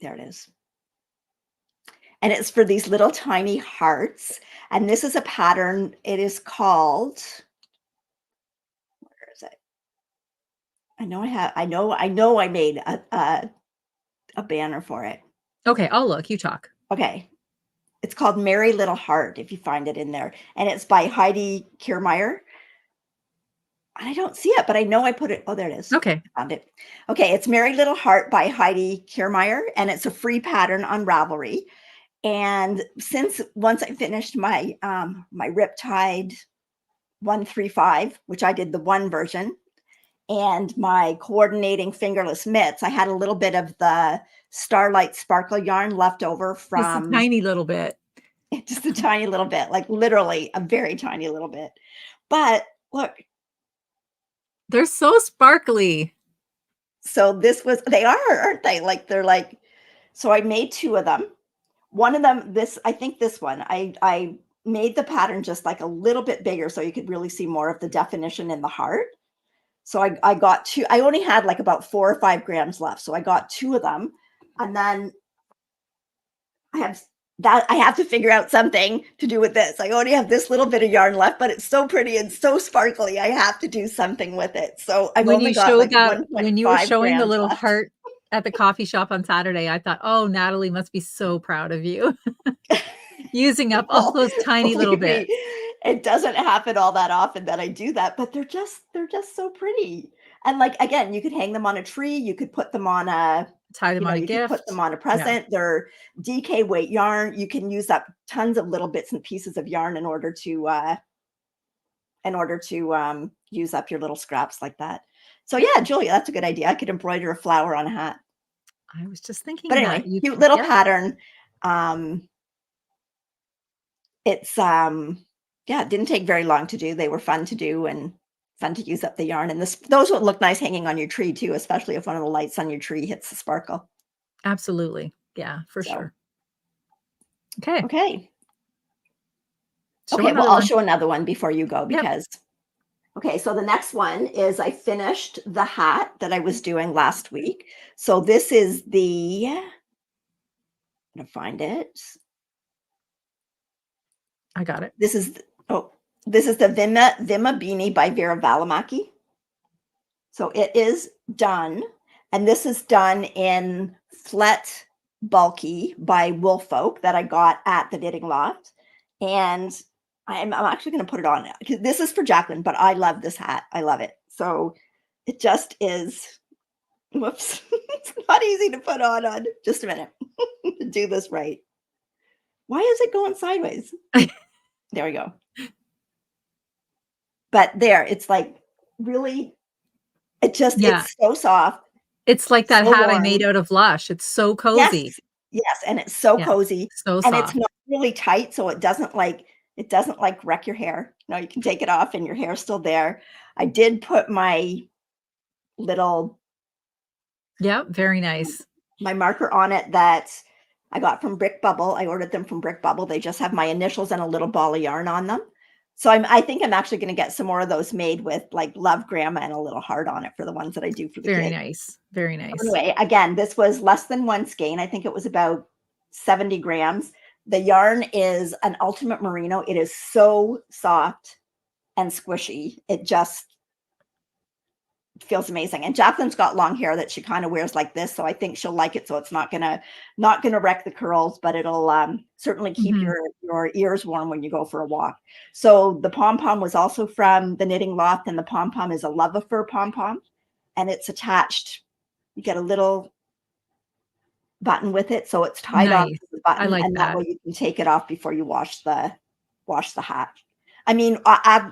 There it is. And it's for these little tiny hearts. And this is a pattern. It is called, where is it? I know I made a banner for it. Okay, I'll look. You talk. Okay. It's called Merry Little Heart, if you find it in there. And it's by Heidi Kiermeyer. I don't see it, but I know I put it. Oh, there it is. Okay. I found it. Okay, it's Merry Little Heart by Heidi Kiermeyer, and it's a free pattern on Ravelry. And once I finished my my Riptide 135, which I did the one version, and my coordinating fingerless mitts, I had a little bit of the Starlight Sparkle yarn left over from just a tiny little bit. Just a tiny little bit, like literally a very tiny little bit. But look, they're so sparkly. So they are, aren't they? Like they're like, so I made 2 of them. One of them, I think this one, I made the pattern just like a little bit bigger so you could really see more of the definition in the heart. So I got 2, I only had like about 4 or 5 grams left. So I got 2 of them. And then I have to figure out something to do with this. I only have this little bit of yarn left, but it's so pretty and so sparkly. I have to do something with it. So I've only got like 1.5 when you were showing the little left. heart at the coffee shop on Saturday, I thought, oh, Natalie must be so proud of you. Using up all those tiny little bits. It doesn't happen all that often that I do that, but they're just so pretty. And like, again, you could hang them on a tree. You could put them on tie them on a gift. Put them on a present. Yeah. They're DK weight yarn. You can use up tons of little bits and pieces of yarn in order to use up your little scraps like that. So yeah, Julia, that's a good idea. I could embroider a flower on a hat. I was just thinking. But anyway, cute little pattern. It's it didn't take very long to do. They were fun to do and fun to use up the yarn. And those would look nice hanging on your tree too, especially if one of the lights on your tree hits the sparkle. Absolutely. Yeah, for sure. Okay. Okay. Well, I'll show another one before you go because okay, so the next one is I finished the hat that I was doing last week. So this is the, I'm gonna find it. I got it. This is the Vima Beanie by Vera Valimaki. So it is done. And this is done in Flet Bulky by Woolfolk that I got at the Knitting Loft. And I'm actually going to put it on. This is for Jacqueline, but I love this hat. I love it. So it just is, whoops, it's not easy to put on. Just a minute to do this right. Why is it going sideways? There we go. But there, it's like really, it's so soft. It's like that so hat warm. I made out of Lush. It's so cozy. Yes, and it's so cozy. So and soft. It's not really tight, so it doesn't like wreck your hair. No, you can take it off and your hair's still there. I did put my little very nice. My marker on it that I got from Brick Bubble. I ordered them from Brick Bubble. They just have my initials and a little ball of yarn on them. So I think I'm actually going to get some more of those made with like Love Grandma and a little heart on it for the ones that I do for the kids. Very nice. Very nice. Anyway, again, this was less than one skein. I think it was about 70 grams. The yarn is an Ultimate Merino. It is so soft and squishy. It just feels amazing. And Jacqueline's got long hair that she kind of wears like this, so I think she'll like it. So it's not gonna wreck the curls, but it'll certainly keep your ears warm when you go for a walk. So the pom-pom was also from the Knitting Loft, and the pom-pom is a Love-a-Fur pom-pom, and it's attached. You get a little button with it, so it's tied on to the button. I like and that way you can take it off before you wash the hat. I mean,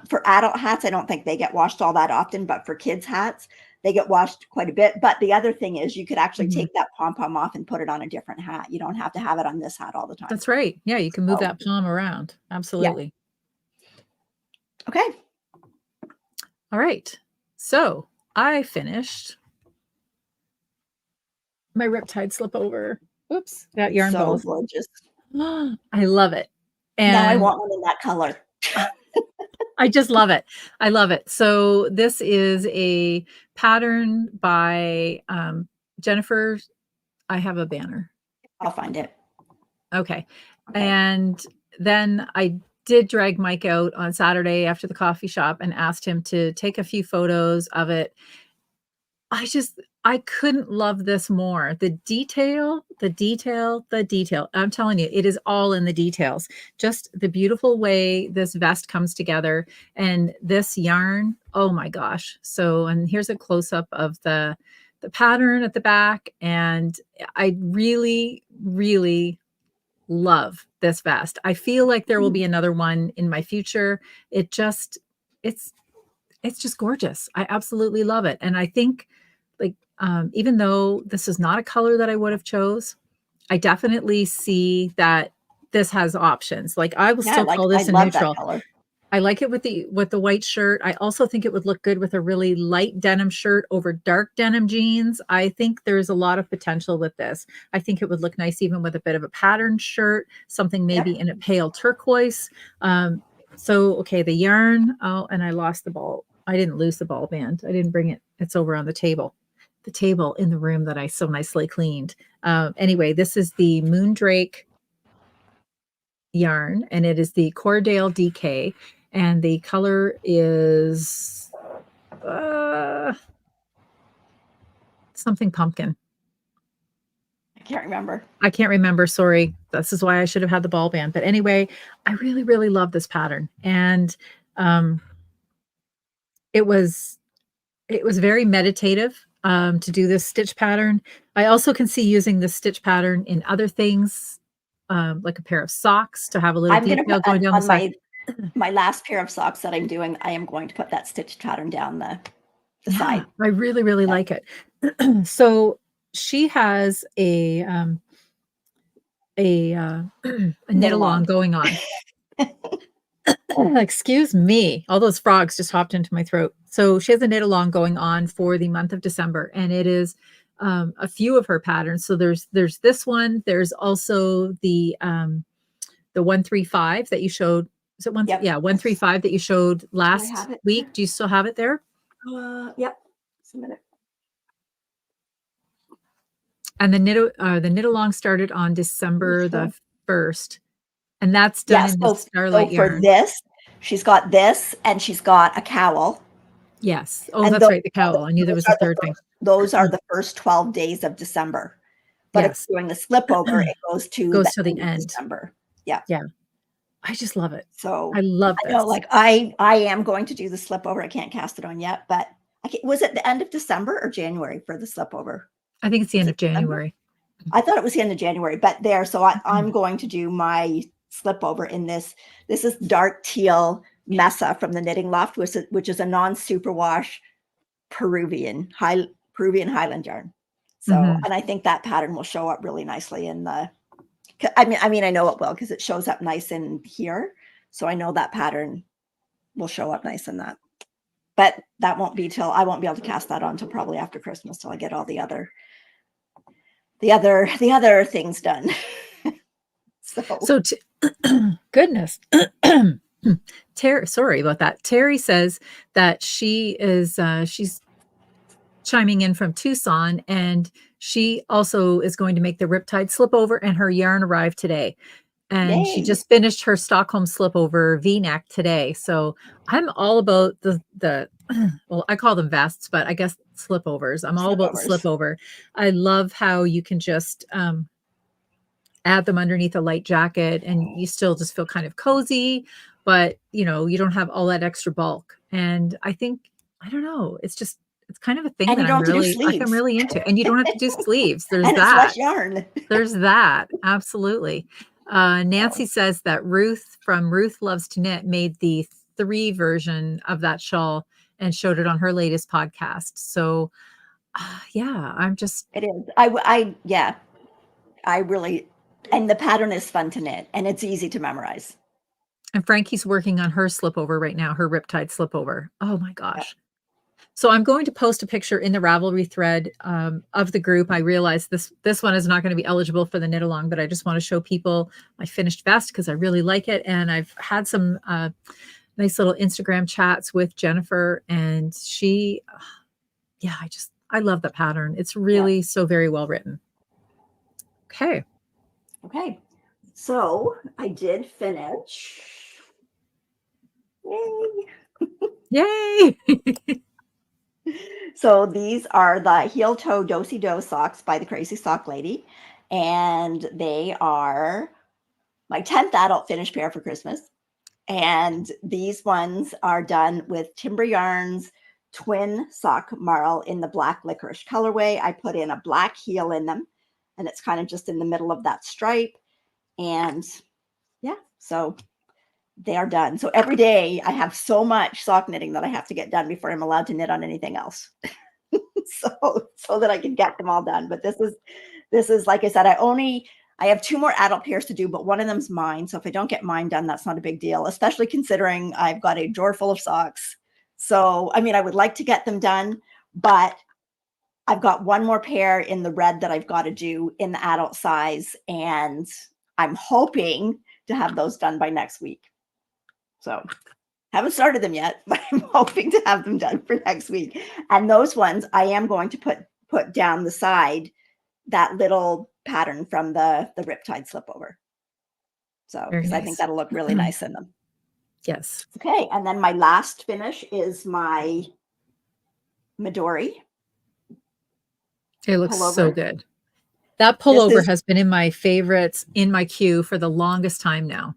for adult hats, I don't think they get washed all that often, but for kids' hats, they get washed quite a bit. But the other thing is you could actually take that pom-pom off and put it on a different hat. You don't have to have it on this hat all the time. That's right. Yeah, you can move that pom around. Absolutely. Yeah. Okay. All right. So I finished my Riptide slip over. Oops, that yarn ball. So gorgeous. I love it. And now I want one in that color. I just love it. I love it. So this is a pattern by Jennifer. I have a banner. I'll find it. Okay. And then I did drag Mike out on Saturday after the coffee shop and asked him to take a few photos of it. I couldn't love this more. The detail. I'm telling you, it is all in the details. Just the beautiful way this vest comes together and this yarn. Oh my gosh. So, and here's a close up of the pattern at the back. And I really, really love this vest. I feel like there will be another one in my future. It's just gorgeous. I absolutely love it. And I think even though this is not a color that I would have chose, I definitely see that this has options. Like I will still call this a neutral. I like it with the white shirt. I also think it would look good with a really light denim shirt over dark denim jeans. I think there's a lot of potential with this. I think it would look nice even with a bit of a patterned shirt, something maybe in a pale turquoise. So, okay, the yarn. Oh, and I lost the ball. I didn't lose the ball band. I didn't bring it. It's over on the table in the room that I so nicely cleaned. Anyway, this is the Moondrake yarn, and it is the Cordale DK, and the color is something pumpkin. I can't remember. Sorry. This is why I should have had the ball band. But anyway, I really, really love this pattern. And it was very meditative to do this stitch pattern. I also can see using this stitch pattern in other things, like a pair of socks to have a little detail going down the side. My last pair of socks that I'm doing, I am going to put that stitch pattern down the side. I really, really like it. So she has a knit along going on. Excuse me. All those frogs just hopped into my throat. So she has a knit along going on for the month of December, and it is a few of her patterns. So there's this one. There's also the 135 that you showed. Is it 135 that you showed last week? Do you still have it there? Yep. Just a minute. And the knit along started on December the 1st. And that's done in the Starlight yarn. For this, she's got this, and she's got a cowl. Yes. Oh, and that's right, the cowl. I knew there was a third thing. Those are the first 12 days of December. But if Yes. you're doing the slip over, it goes to Goes the to the end of end. December. Yeah. Yeah. I just love it. So I love I know, this. like I am going to do the slip over. I can't cast it on yet, but was it the end of December or January for the slip over? I think it's the Is end it of December? January. I thought it was the end of January, but there. So I'm going to do my slip over in this. This is dark teal Mesa from the Knitting Loft, which is a non-superwash Peruvian Highland yarn. So, and I think that pattern will show up really nicely in the. I mean, I know it will because it shows up nice in here. So I know that pattern will show up nice in that. But that won't be till I won't be able to cast that on till probably after Christmas till I get all the other things done. So Goodness. Terry, sorry about that. Terry says that she is she's chiming in from Tucson, and she also is going to make the Riptide slip over, and her yarn arrived today. And she yay. just finished her Stockholm slip over V-neck today. So I'm all about the well, I call them vests, but I guess slipovers. I'm all about the slip over. I love how you can just add them underneath a light jacket and you still just feel kind of cozy, but you know, you don't have all that extra bulk. And I think, I don't know, it's kind of a thing And that you don't have to do sleeves. I'm really into. And you don't have to do sleeves. There's and that. It's less yarn. There's that. Absolutely. Nancy says that Ruth from Ruth Loves to Knit made the 3 version of that shawl and showed it on her latest podcast. So yeah, I'm just. It is. Yeah, I really, and the pattern is fun to knit and it's easy to memorize. And Frankie's working on her slipover right now, her Riptide slipover. Oh my gosh. Yeah. So I'm going to post a picture in the Ravelry thread of the group. I realize this one is not going to be eligible for the knit along, but I just want to show people my finished vest because I really like it. And I've had some nice little Instagram chats with Jennifer, and she, yeah, I love the pattern. It's really so very well written. Okay. Okay. So I did finish. Yay. Yay. So these are the heel toe do-si-do socks by the Crazy Sock Lady. And they are my 10th adult finished pair for Christmas. And these ones are done with Timber Yarns twin sock marl in the black licorice colorway. I put in a black heel in them, and it's kind of just in the middle of that stripe. And yeah, so they are done. So every day I have so much sock knitting that I have to get done before I'm allowed to knit on anything else. so that I can get them all done. But this is like I said, I have 2 more adult pairs to do, but one of them's mine. So if I don't get mine done, that's not a big deal, especially considering I've got a drawer full of socks. So, I mean, I would like to get them done, but I've got 1 more pair in the red that I've got to do in the adult size. And I'm hoping to have those done by next week. So haven't started them yet, but I'm hoping to have them done for next week. And those ones I am going to put down the side that little pattern from the Riptide slipover. So because I think that'll look really nice in them. Yes. Okay. And then my last finish is my Midori. It looks so good. That pullover has been in my favorites in my queue for the longest time now.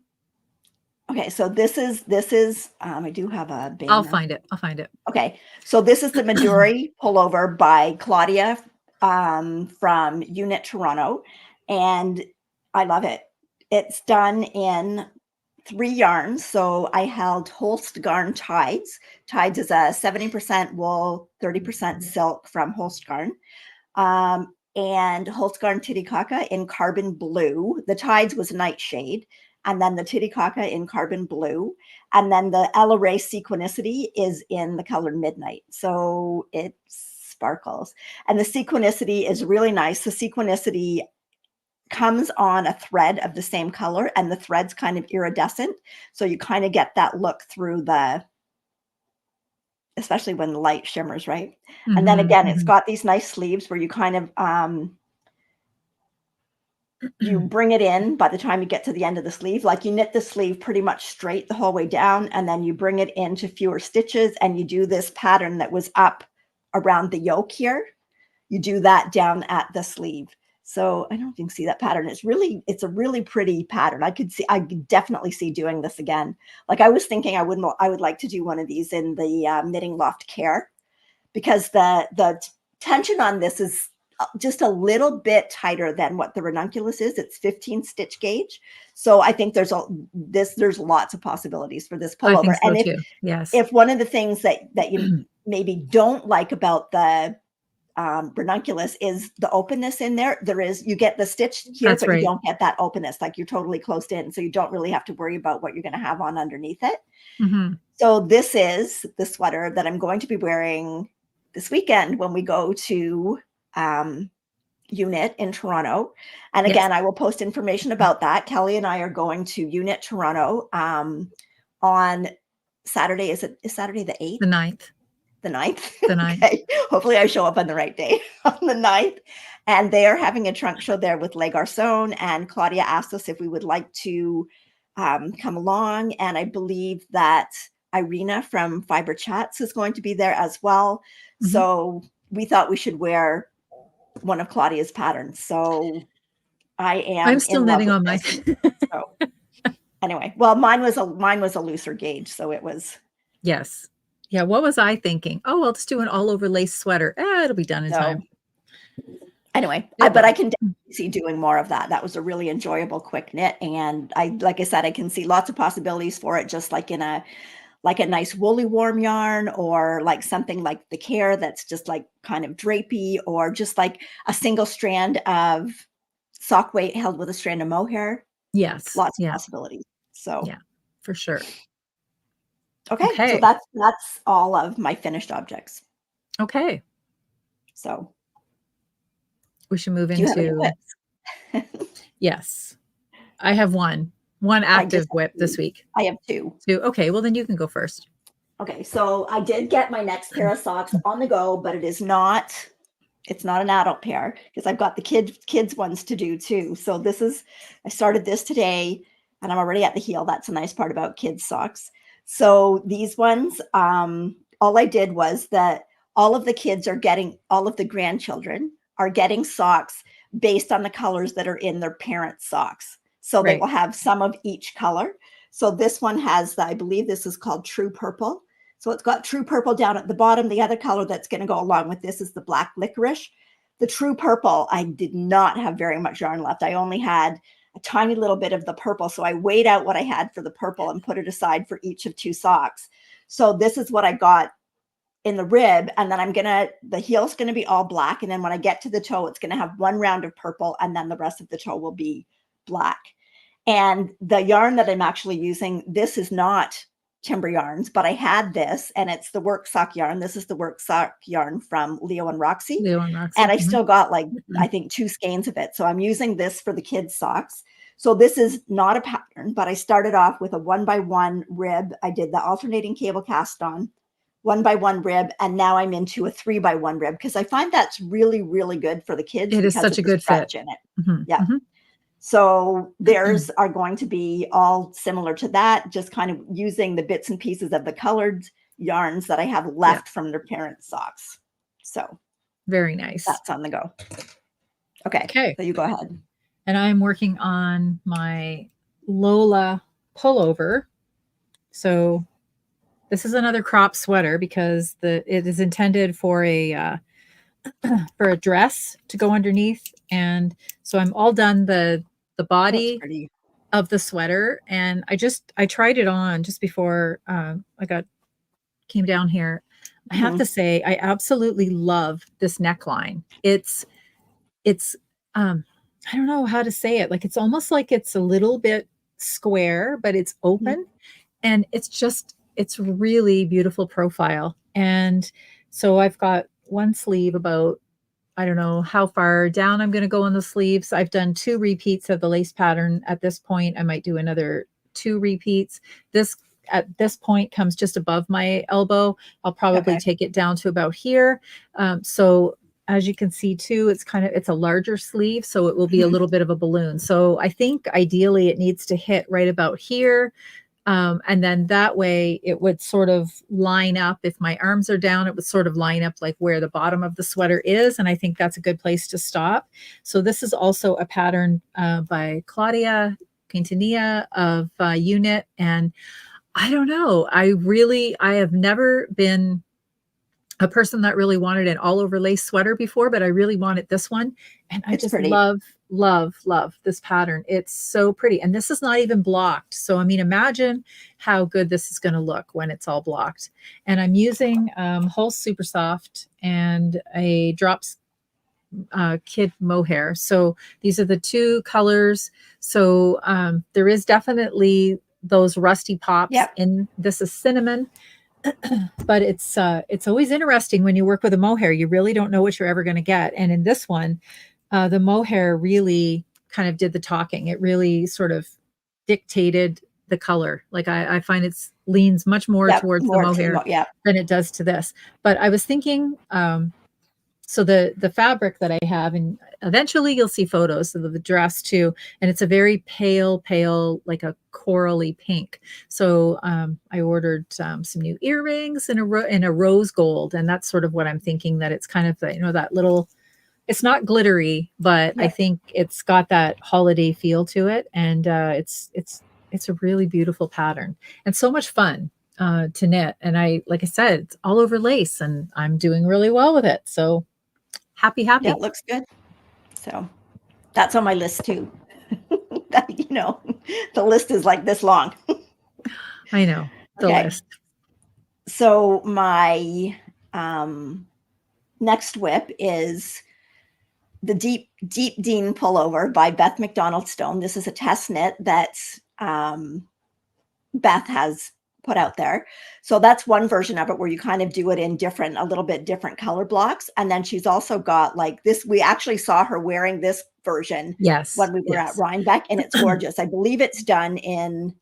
Okay, so this is I do have a banner. I'll find it. Okay, so this is the Midori pullover by Claudia from Unit Toronto, and I love it. It's done in 3 yarns. So I held Holst Garn Tides. Tides is a 70% wool, 30% silk from Holst Garn. And Holst Garn Titicaca in carbon blue. The Tides was Nightshade. And then the Titicaca in carbon blue. And then the Ella Ray Sequenicity is in the color Midnight. So it sparkles. And the Sequenicity is really nice. The Sequenicity comes on a thread of the same color, and the thread's kind of iridescent. So you kind of get that look through especially when the light shimmers, right? Mm-hmm, and then again, it's got these nice sleeves where you kind of, you bring it in by the time you get to the end of the sleeve, like you knit the sleeve pretty much straight the whole way down, and then you bring it into fewer stitches, and you do this pattern that was up around the yoke here. You do that down at the sleeve. So I don't know if you can see that pattern. It's a really pretty pattern. I could definitely see doing this again. Like I was thinking I would like to do one of these in the Knitting Loft Care, because the tension on this is just a little bit tighter than what the ranunculus is. It's 15 stitch gauge. So I think there's lots of possibilities for this pullover. I think so And too. Yes. if one of the things that you maybe don't like about the ranunculus is the openness in there. You get the stitch here, That's but right. you don't get that openness. Like you're totally closed in. So you don't really have to worry about what you're going to have on underneath it. Mm-hmm. So this is the sweater that I'm going to be wearing this weekend when we go to Unit in Toronto. And again, I will post information about that. Kelly and I are going to Unit Toronto on Saturday. Is Saturday the 8th? The 9th. The 9th? The 9th. Okay. Hopefully I show up on the right day on the 9th. And they are having a trunk show there with Les Garçons. And Claudia asked us if we would like to come along. And I believe that Irina from Fiber Chats is going to be there as well. Mm-hmm. So we thought we should wear one of Claudia's patterns. So I'm still knitting on mine. So anyway, well, mine was a looser gauge. So it was. Yes. Yeah, what was I thinking? Oh, I'll just do an all over lace sweater. It'll be done in time. Anyway, but I can definitely see doing more of that. That was a really enjoyable quick knit. And like I said, I can see lots of possibilities for it, just like in a nice woolly warm yarn, or like something like the Care that's just like kind of drapey, or just like a single strand of sock weight held with a strand of mohair. Yes. Lots of possibilities. So yeah, for sure. Okay. So that's all of my finished objects. Okay. So we should move into. Yes. I have one active whip this week. I have two. Okay. Well, then you can go first. Okay. So I did get my next pair of socks on the go, but it's not an adult pair, because I've got the kids ones to do too. So I started this today and I'm already at the heel. That's a nice part about kids socks. So these ones, all I did was that all of the grandchildren are getting socks based on the colors that are in their parents' socks. So they will have some of each color. So this one has, I believe this is called True Purple. So it's got True Purple down at the bottom. The other color that's going to go along with this is the Black Licorice. The True Purple, I did not have very much yarn left. I only had a tiny little bit of the purple. So I weighed out what I had for the purple and put it aside for each of two socks. So this is what I got in the rib. And then the heel's going to be all black. And then when I get to the toe, it's going to have one round of purple, and then the rest of the toe will be black. And the yarn that I'm actually using, this is not Timber Yarns, but I had this, and it's the work sock yarn. This is the work sock yarn from Leo and Roxy. And I still got I think 2 skeins of it. So I'm using this for the kids' socks. So this is not a pattern, but I started off with a 1x1 rib. I did the alternating cable cast on 1x1 rib, and now I'm into a 3x1 rib, because I find that's really, really good for the kids. It is such a good fit in it. Yeah. So theirs are going to be all similar to that, just kind of using the bits and pieces of the colored yarns that I have left from their parents' socks. So very nice. That's on the go. Okay. So you go ahead. And I'm working on my Lola pullover. So this is another crop sweater, because it is intended for a dress to go underneath. And so I'm all done the body of the sweater, and I tried it on just before I came down here. I have to say, I absolutely love this neckline. It's I don't know how to say it. Like, it's almost like it's a little bit square, but it's open, and it's really beautiful profile. And so I've got one sleeve about, I don't know how far down I'm going to go on the sleeves. I've done 2 repeats of the lace pattern at this point. I might do another 2 repeats. This at this point comes just above my elbow. I'll probably take it down to about here. So as you can see too, it's a larger sleeve, so it will be a little bit of a balloon. So I think ideally it needs to hit right about here. And then that way it would sort of line up. If my arms are down, it would sort of line up like where the bottom of the sweater is. And I think that's a good place to stop. So this is also a pattern by Claudia Quintanilla of Unit. And I don't know, I have never been a person that really wanted an all over lace sweater before, but I really wanted this one. And I It's just pretty. love this pattern. It's so pretty. And this is not even blocked. So, I mean, imagine how good this is going to look when it's all blocked. And I'm using Hull Super Soft and a Drops Kid Mohair. So these are the two colors. So there is definitely those rusty pops in. This is cinnamon. But it's always interesting when you work with a mohair. You really don't know what you're ever going to get. And in this one, the mohair really kind of did the talking. It really sort of dictated the color. Like I find it leans much more towards the mohair than it does to this. But I was thinking, so the fabric that I have, and eventually you'll see photos of the dress too, and it's a very pale, like a corally pink. So I ordered some new earrings in a rose gold, and that's sort of what I'm thinking, that it's kind of the, that little, it's not glittery, but I think it's got that holiday feel to it, and it's a really beautiful pattern and so much fun to knit. And like I said, it's all over lace, and I'm doing really well with it. So happy. Yeah, it looks good. So that's on my list too. The list is like this long. I know the list. So my next whip is the Deep Dean Pullover by Beth McDonald Stone. This is a test knit that Beth has put out there. So that's one version of it where you kind of do it in a little bit different color blocks. And then she's also got like this, we actually saw her wearing this version when we were at Rhinebeck, and it's gorgeous. I believe it's done in,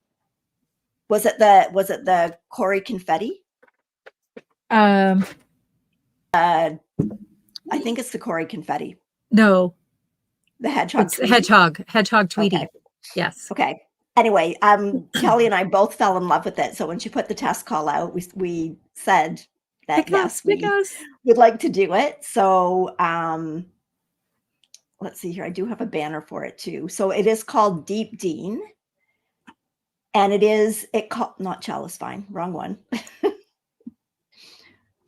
was it the Cory Confetti? I think it's the Cory Confetti. No. The hedgehog. It's hedgehog Tweety. Okay. Yes. Okay. Anyway, Kelly and I both fell in love with it. So when she put the test call out, we said that we would like to do it. So let's see here. I do have a banner for it too. So it is called Deep Dean, and not Chalice Vine, wrong one.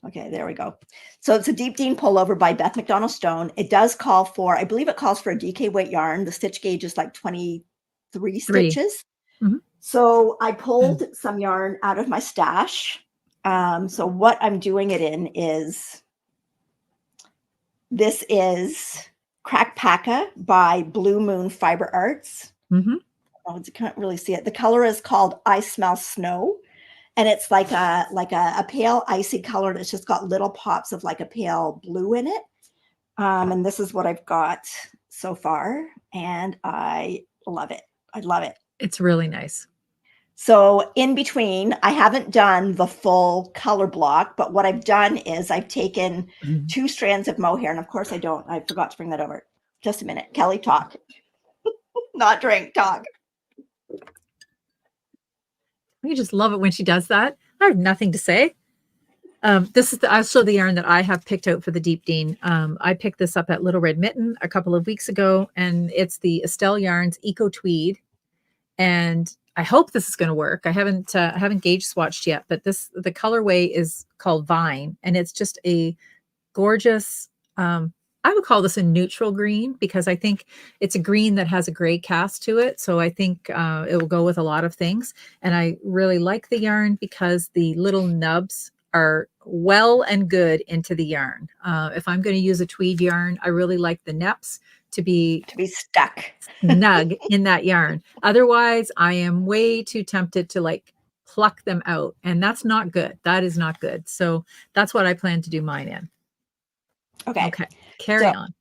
Okay, there we go. So it's a Deep Dean Pullover by Beth McDonald Stone. It does call for, I believe it calls for a DK weight yarn. The stitch gauge is like 23 stitches. Mm-hmm. So I pulled some yarn out of my stash. So what I'm doing it in is, this is Crackpacka by Blue Moon Fiber Arts. Mm-hmm. Oh, you can't really see it. The color is called I Smell Snow. And it's like a pale icy color that's just got little pops of like a pale blue in it. And this is what I've got so far. And I love it. I love it. It's really nice. So in between, I haven't done the full color block, but what I've done is I've taken 2 strands of mohair. And of course I forgot to bring that over. Just a minute. Kelly, talk. Not drink, talk. You just love it when she does that. I have nothing to say. This is also the yarn that I have picked out for the Deep Dean. I picked this up at Little Red Mitten a couple of weeks ago, and it's the Estelle Yarns Eco Tweed. And I hope this is going to work. I haven't gauge swatched yet, but the colorway is called Vine, and it's just a gorgeous, I would call this a neutral green, because I think it's a green that has a gray cast to it. So I think it will go with a lot of things. And I really like the yarn because the little nubs are well and good into the yarn. If I'm going to use a tweed yarn, I really like the neps to be stuck snug in that yarn. Otherwise, I am way too tempted to like pluck them out. And that's not good. That is not good. So that's what I plan to do mine in. Okay. Carry on.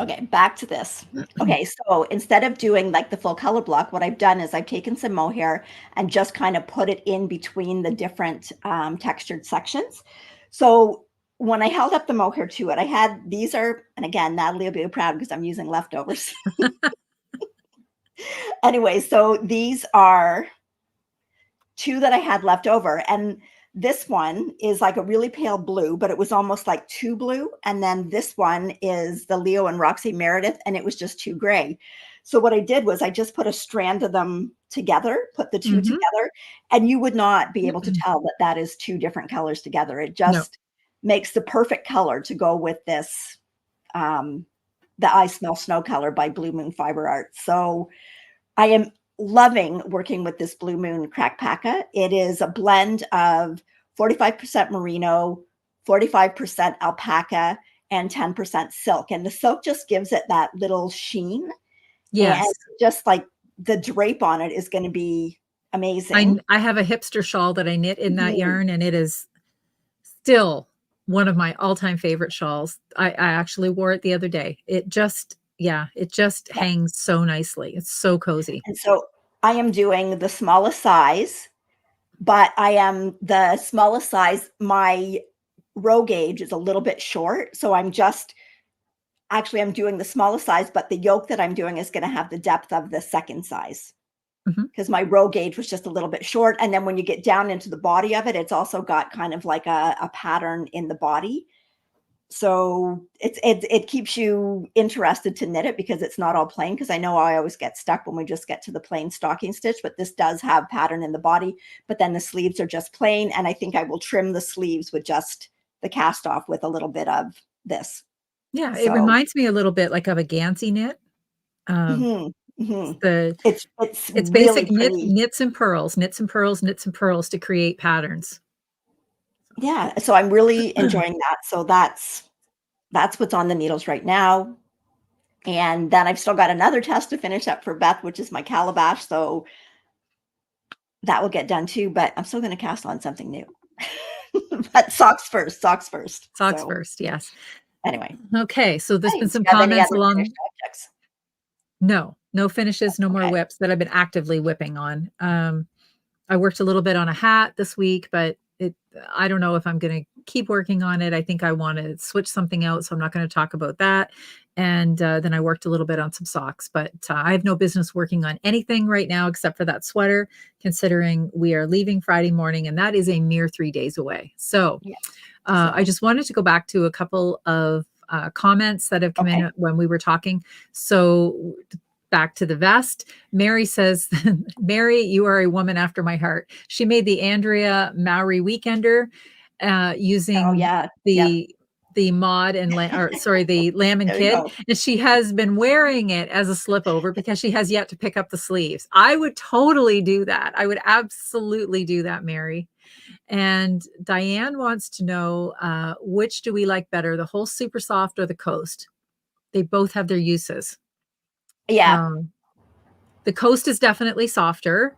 Okay, back to this. Okay, so instead of doing like the full color block, what I've done is I've taken some mohair and just kind of put it in between the different textured sections. So when I held up the mohair to it, I had, and again, Natalie will be proud because I'm using leftovers. Anyway, so these are 2 that I had left over. And this one is like a really pale blue, but it was almost like too blue. And then this one is the Leo and Roxy Meredith, and it was just too gray. So what I did was I just put a strand of them together, put the 2 together, and you would not be able to tell that that is 2 different colors together. It just makes the perfect color to go with this, the I Smell Snow color by Blue Moon Fiber Arts. So I am loving working with this Blue Moon Crackpaca. It is a blend of 45% merino, 45% alpaca, and 10% silk. And the silk just gives it that little sheen. Yes. And just like the drape on it is going to be amazing. I have a hipster shawl that I knit in that yarn, and it is still one of my all-time favorite shawls. I actually wore it the other day. It just hangs so nicely. It's so cozy. And so I am doing the smallest size, but I am the smallest size. My row gauge is a little bit short. So I'm doing the smallest size, but the yoke that I'm doing is going to have the depth of the second size, because my row gauge was just a little bit short. And then when you get down into the body of it, it's also got kind of like a pattern in the body. So it keeps you interested to knit it, because it's not all plain. Because I know I always get stuck when we just get to the plain stocking stitch, but this does have pattern in the body, but then the sleeves are just plain. And I think I will trim the sleeves with just the cast off with a little bit of this. Yeah, it reminds me a little bit like of a Gansey knit. It's really basic pretty. knits and pearls to create patterns. Yeah, so I'm really enjoying that. So that's what's on the needles right now. And then I've still got another test to finish up for Beth, which is my calabash. So that will get done too, but I'm still going to cast on something new. But socks first. First, yes. Anyway. Okay, so there's been some comments along. No finishes, no more whips that I've been actively whipping on. I worked a little bit on a hat this week, but I don't know if I'm going to keep working on it. I think I want to switch something out, so I'm not going to talk about that. And then I worked a little bit on some socks, but I have no business working on anything right now except for that sweater, considering we are leaving Friday morning, and that is a mere 3 days away. So I just wanted to go back to a couple of comments that have come in when we were talking. So back to the vest. Mary says, Mary, you are a woman after my heart. She made the Andrea Mowry Weekender using the mod and the Lamb and Kid. And she has been wearing it as a slip over because she has yet to pick up the sleeves. I would totally do that. I would absolutely do that, Mary. And Diane wants to know, which do we like better, the whole super soft or the coast? They both have their uses. Yeah. The coast is definitely softer.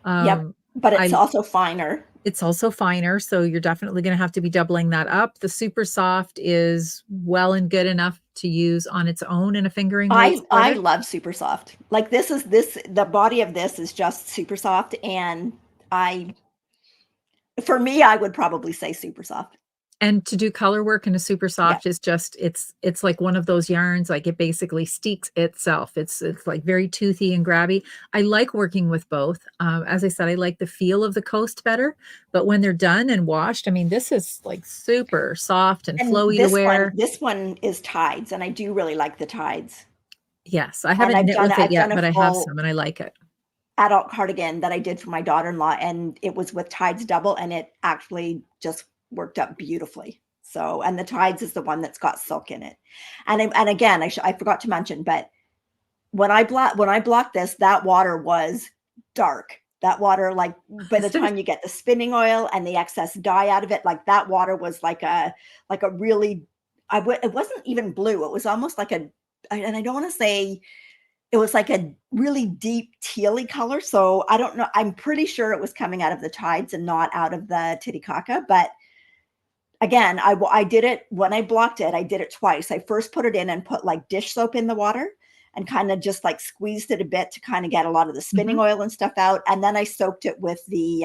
But it's also finer. It's also finer. So you're definitely going to have to be doubling that up. The super soft is well and good enough to use on its own in a fingering weight sweater. I love super soft. Like the body of this is just super soft. And for me, I would probably say super soft. And to do color work in a super soft is just, it's like one of those yarns, like it basically steeks itself. It's like very toothy and grabby. I like working with both. As I said, I like the feel of the coast better, but when they're done and washed, I mean, this is like super soft and flowy to wear. This one is Tides, and I do really like the Tides. Yes, I haven't knit with it yet, but I have some and I like it. Adult cardigan that I did for my daughter-in-law, and it was with Tides double, and it actually just worked up beautifully. So, and the Tides is the one that's got silk in it. And again, I forgot to mention, but when I blocked this, that water was dark. That water, like by the time you get the spinning oil and the excess dye out of it, like that water was like a really, it wasn't even blue. It was almost like and I don't want to say, it was like a really deep tealy color. So I don't know. I'm pretty sure it was coming out of the Tides and not out of the Titicaca. But again, I did it when I blocked it. I did it twice. I first put it in and put like dish soap in the water and kind of just like squeezed it a bit to kind of get a lot of the spinning oil and stuff out. And then I soaked it with the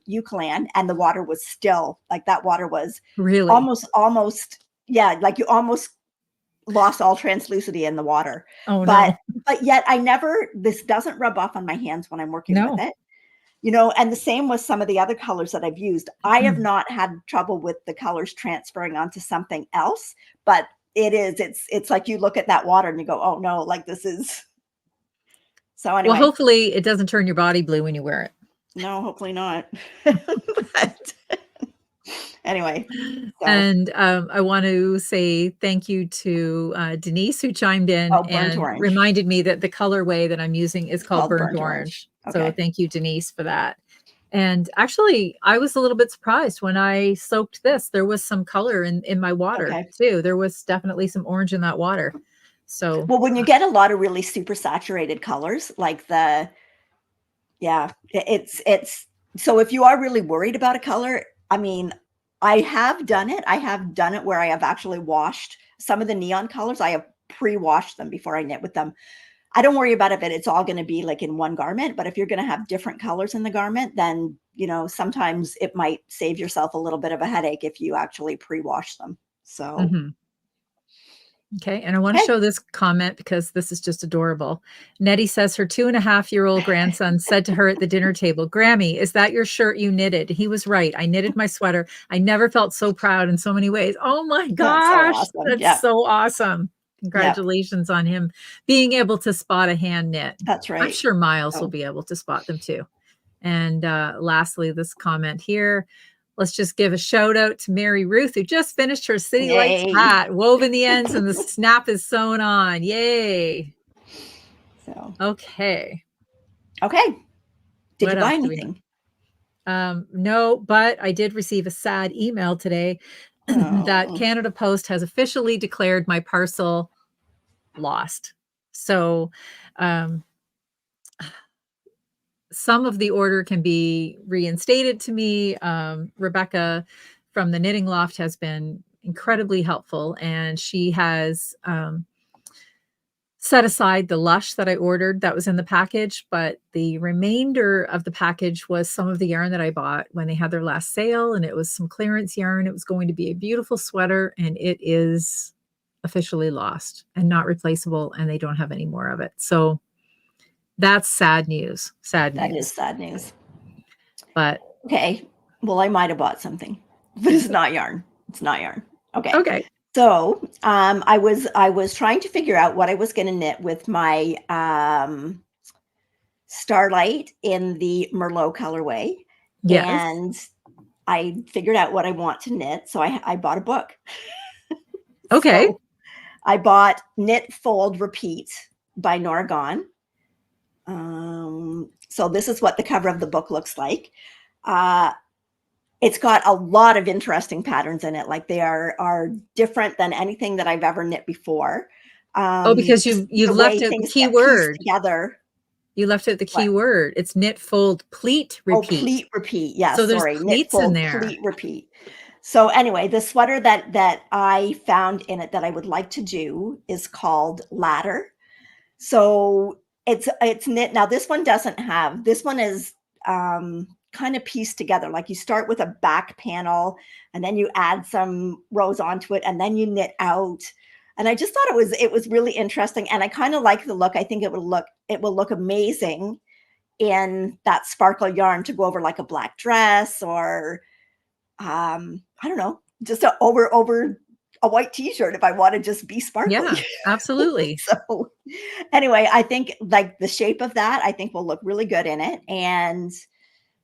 Eucalan, and the water was still like, that water was really almost, like you almost lost all translucency in the water. Oh, no. But yet this doesn't rub off on my hands when I'm working with it. you know, and the same with some of the other colors that I've used. I have not had trouble with the colors transferring onto something else, but it's like you look at that water and you go, oh no, like this is. So anyway. Well, hopefully it doesn't turn your body blue when you wear it. No, hopefully not. But anyway. So. And I want to say thank you to Denise, who chimed in and reminded me that the colorway that I'm using is called Burnt Orange. Okay. So thank you, Denise, for that. And actually, I was a little bit surprised when I soaked this. There was some color in my water too. There was definitely some orange in that water. So, well, when you get a lot of really super saturated colors, like it's so if you are really worried about a color, I mean, I have done it. I have done it where I have actually washed some of the neon colors. I have pre-washed them before I knit with them. I don't worry about if it's all going to be like in one garment, but if you're going to have different colors in the garment, then, you know, sometimes it might save yourself a little bit of a headache if you actually pre-wash them. So. Okay. And I want to show this comment because this is just adorable. Nettie says her 2.5-year-old grandson said to her at the dinner table, Grammy, is that your shirt you knitted? He was right. I knitted my sweater. I never felt so proud in so many ways. Oh my gosh. That's so awesome. Congratulations on him being able to spot a hand knit. That's right. I'm sure Miles will be able to spot them too. And lastly, this comment here. Let's just give a shout out to Mary Ruth, who just finished her City Lights hat, woven the ends, and the snap is sewn on. Yay. So okay. Did you buy anything? No, but I did receive a sad email today that Canada Post has officially declared my parcel lost. So some of the order can be reinstated to me. Rebecca from the Knitting Loft has been incredibly helpful, and she has set aside the Lush that I ordered that was in the package, but the remainder of the package was some of the yarn that I bought when they had their last sale, and it was some clearance yarn. It was going to be a beautiful sweater, and it is officially lost and not replaceable, and they don't have any more of it. So that's sad news. Sad news. That is sad news. But okay. Well, I might have bought something, but it's not yarn. It's not yarn. Okay. Okay. So I was trying to figure out what I was going to knit with my Starlight in the Merlot colorway. Yes. And I figured out what I want to knit. So I bought a book. Okay. So I bought Knit, Fold, Repeat by Nora Gone. So this is what the cover of the book looks like. It's got a lot of interesting patterns in it. Like they are different than anything that I've ever knit before. Because you left out the key word together. You left out the key word. It's knit, fold, pleat, repeat. Oh, pleat, repeat. Yeah. So there's pleats in there. Pleat, repeat. So anyway, the sweater that I found in it that I would like to do is called Ladder. So it's knit. Now this one doesn't have, this one is kind of pieced together. Like you start with a back panel and then you add some rows onto it and then you knit out. And I just thought it was really interesting. And I kind of like the look. I think it will look amazing in that sparkle yarn to go over like a black dress or I don't know, just over a white t-shirt if I want to just be sparkly. Yeah, absolutely. So anyway, I think like the shape of that, I think will look really good in it. And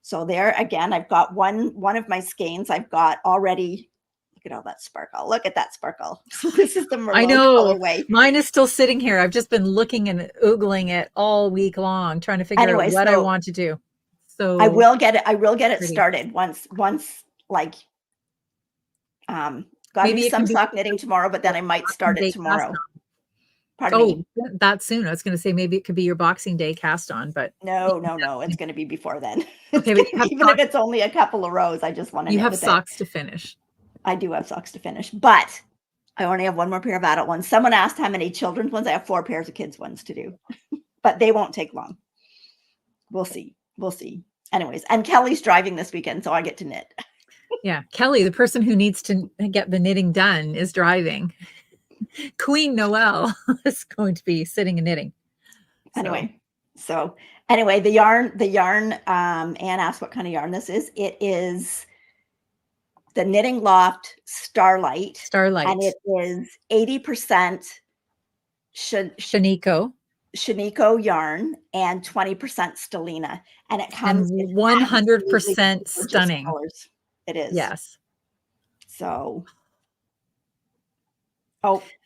so there again, I've got one of my skeins I've got already. Look at all that sparkle. Look at that sparkle. So this is the Merlot I know. colorway. Mine is still sitting here. I've just been looking and oogling it all week long, trying to figure out what I want to do. So I will get it started once like got to do some sock knitting tomorrow, but then I might start it tomorrow. Pardon me. That soon. I was going to say maybe it could be your Boxing Day cast on, but no, it's going to be before then. Okay, even if it's only a couple of rows, I just want to. You have socks to finish. I do have socks to finish, but I only have one more pair of adult ones. Someone asked how many children's ones. I have 4 pairs of kids ones to do, but they won't take long. We'll see. Anyways, and Kelly's driving this weekend, so I get to knit. Yeah, Kelly, the person who needs to get the knitting done, is driving. Queen Noelle is going to be sitting and knitting. Anyway, so Anyway, the yarn, Anne asked what kind of yarn this is. It is the Knitting Loft Starlight. And it is 80% Shiniko yarn and 20% Stellina. And it comes in 100% stunning colors. It is. Yes. So,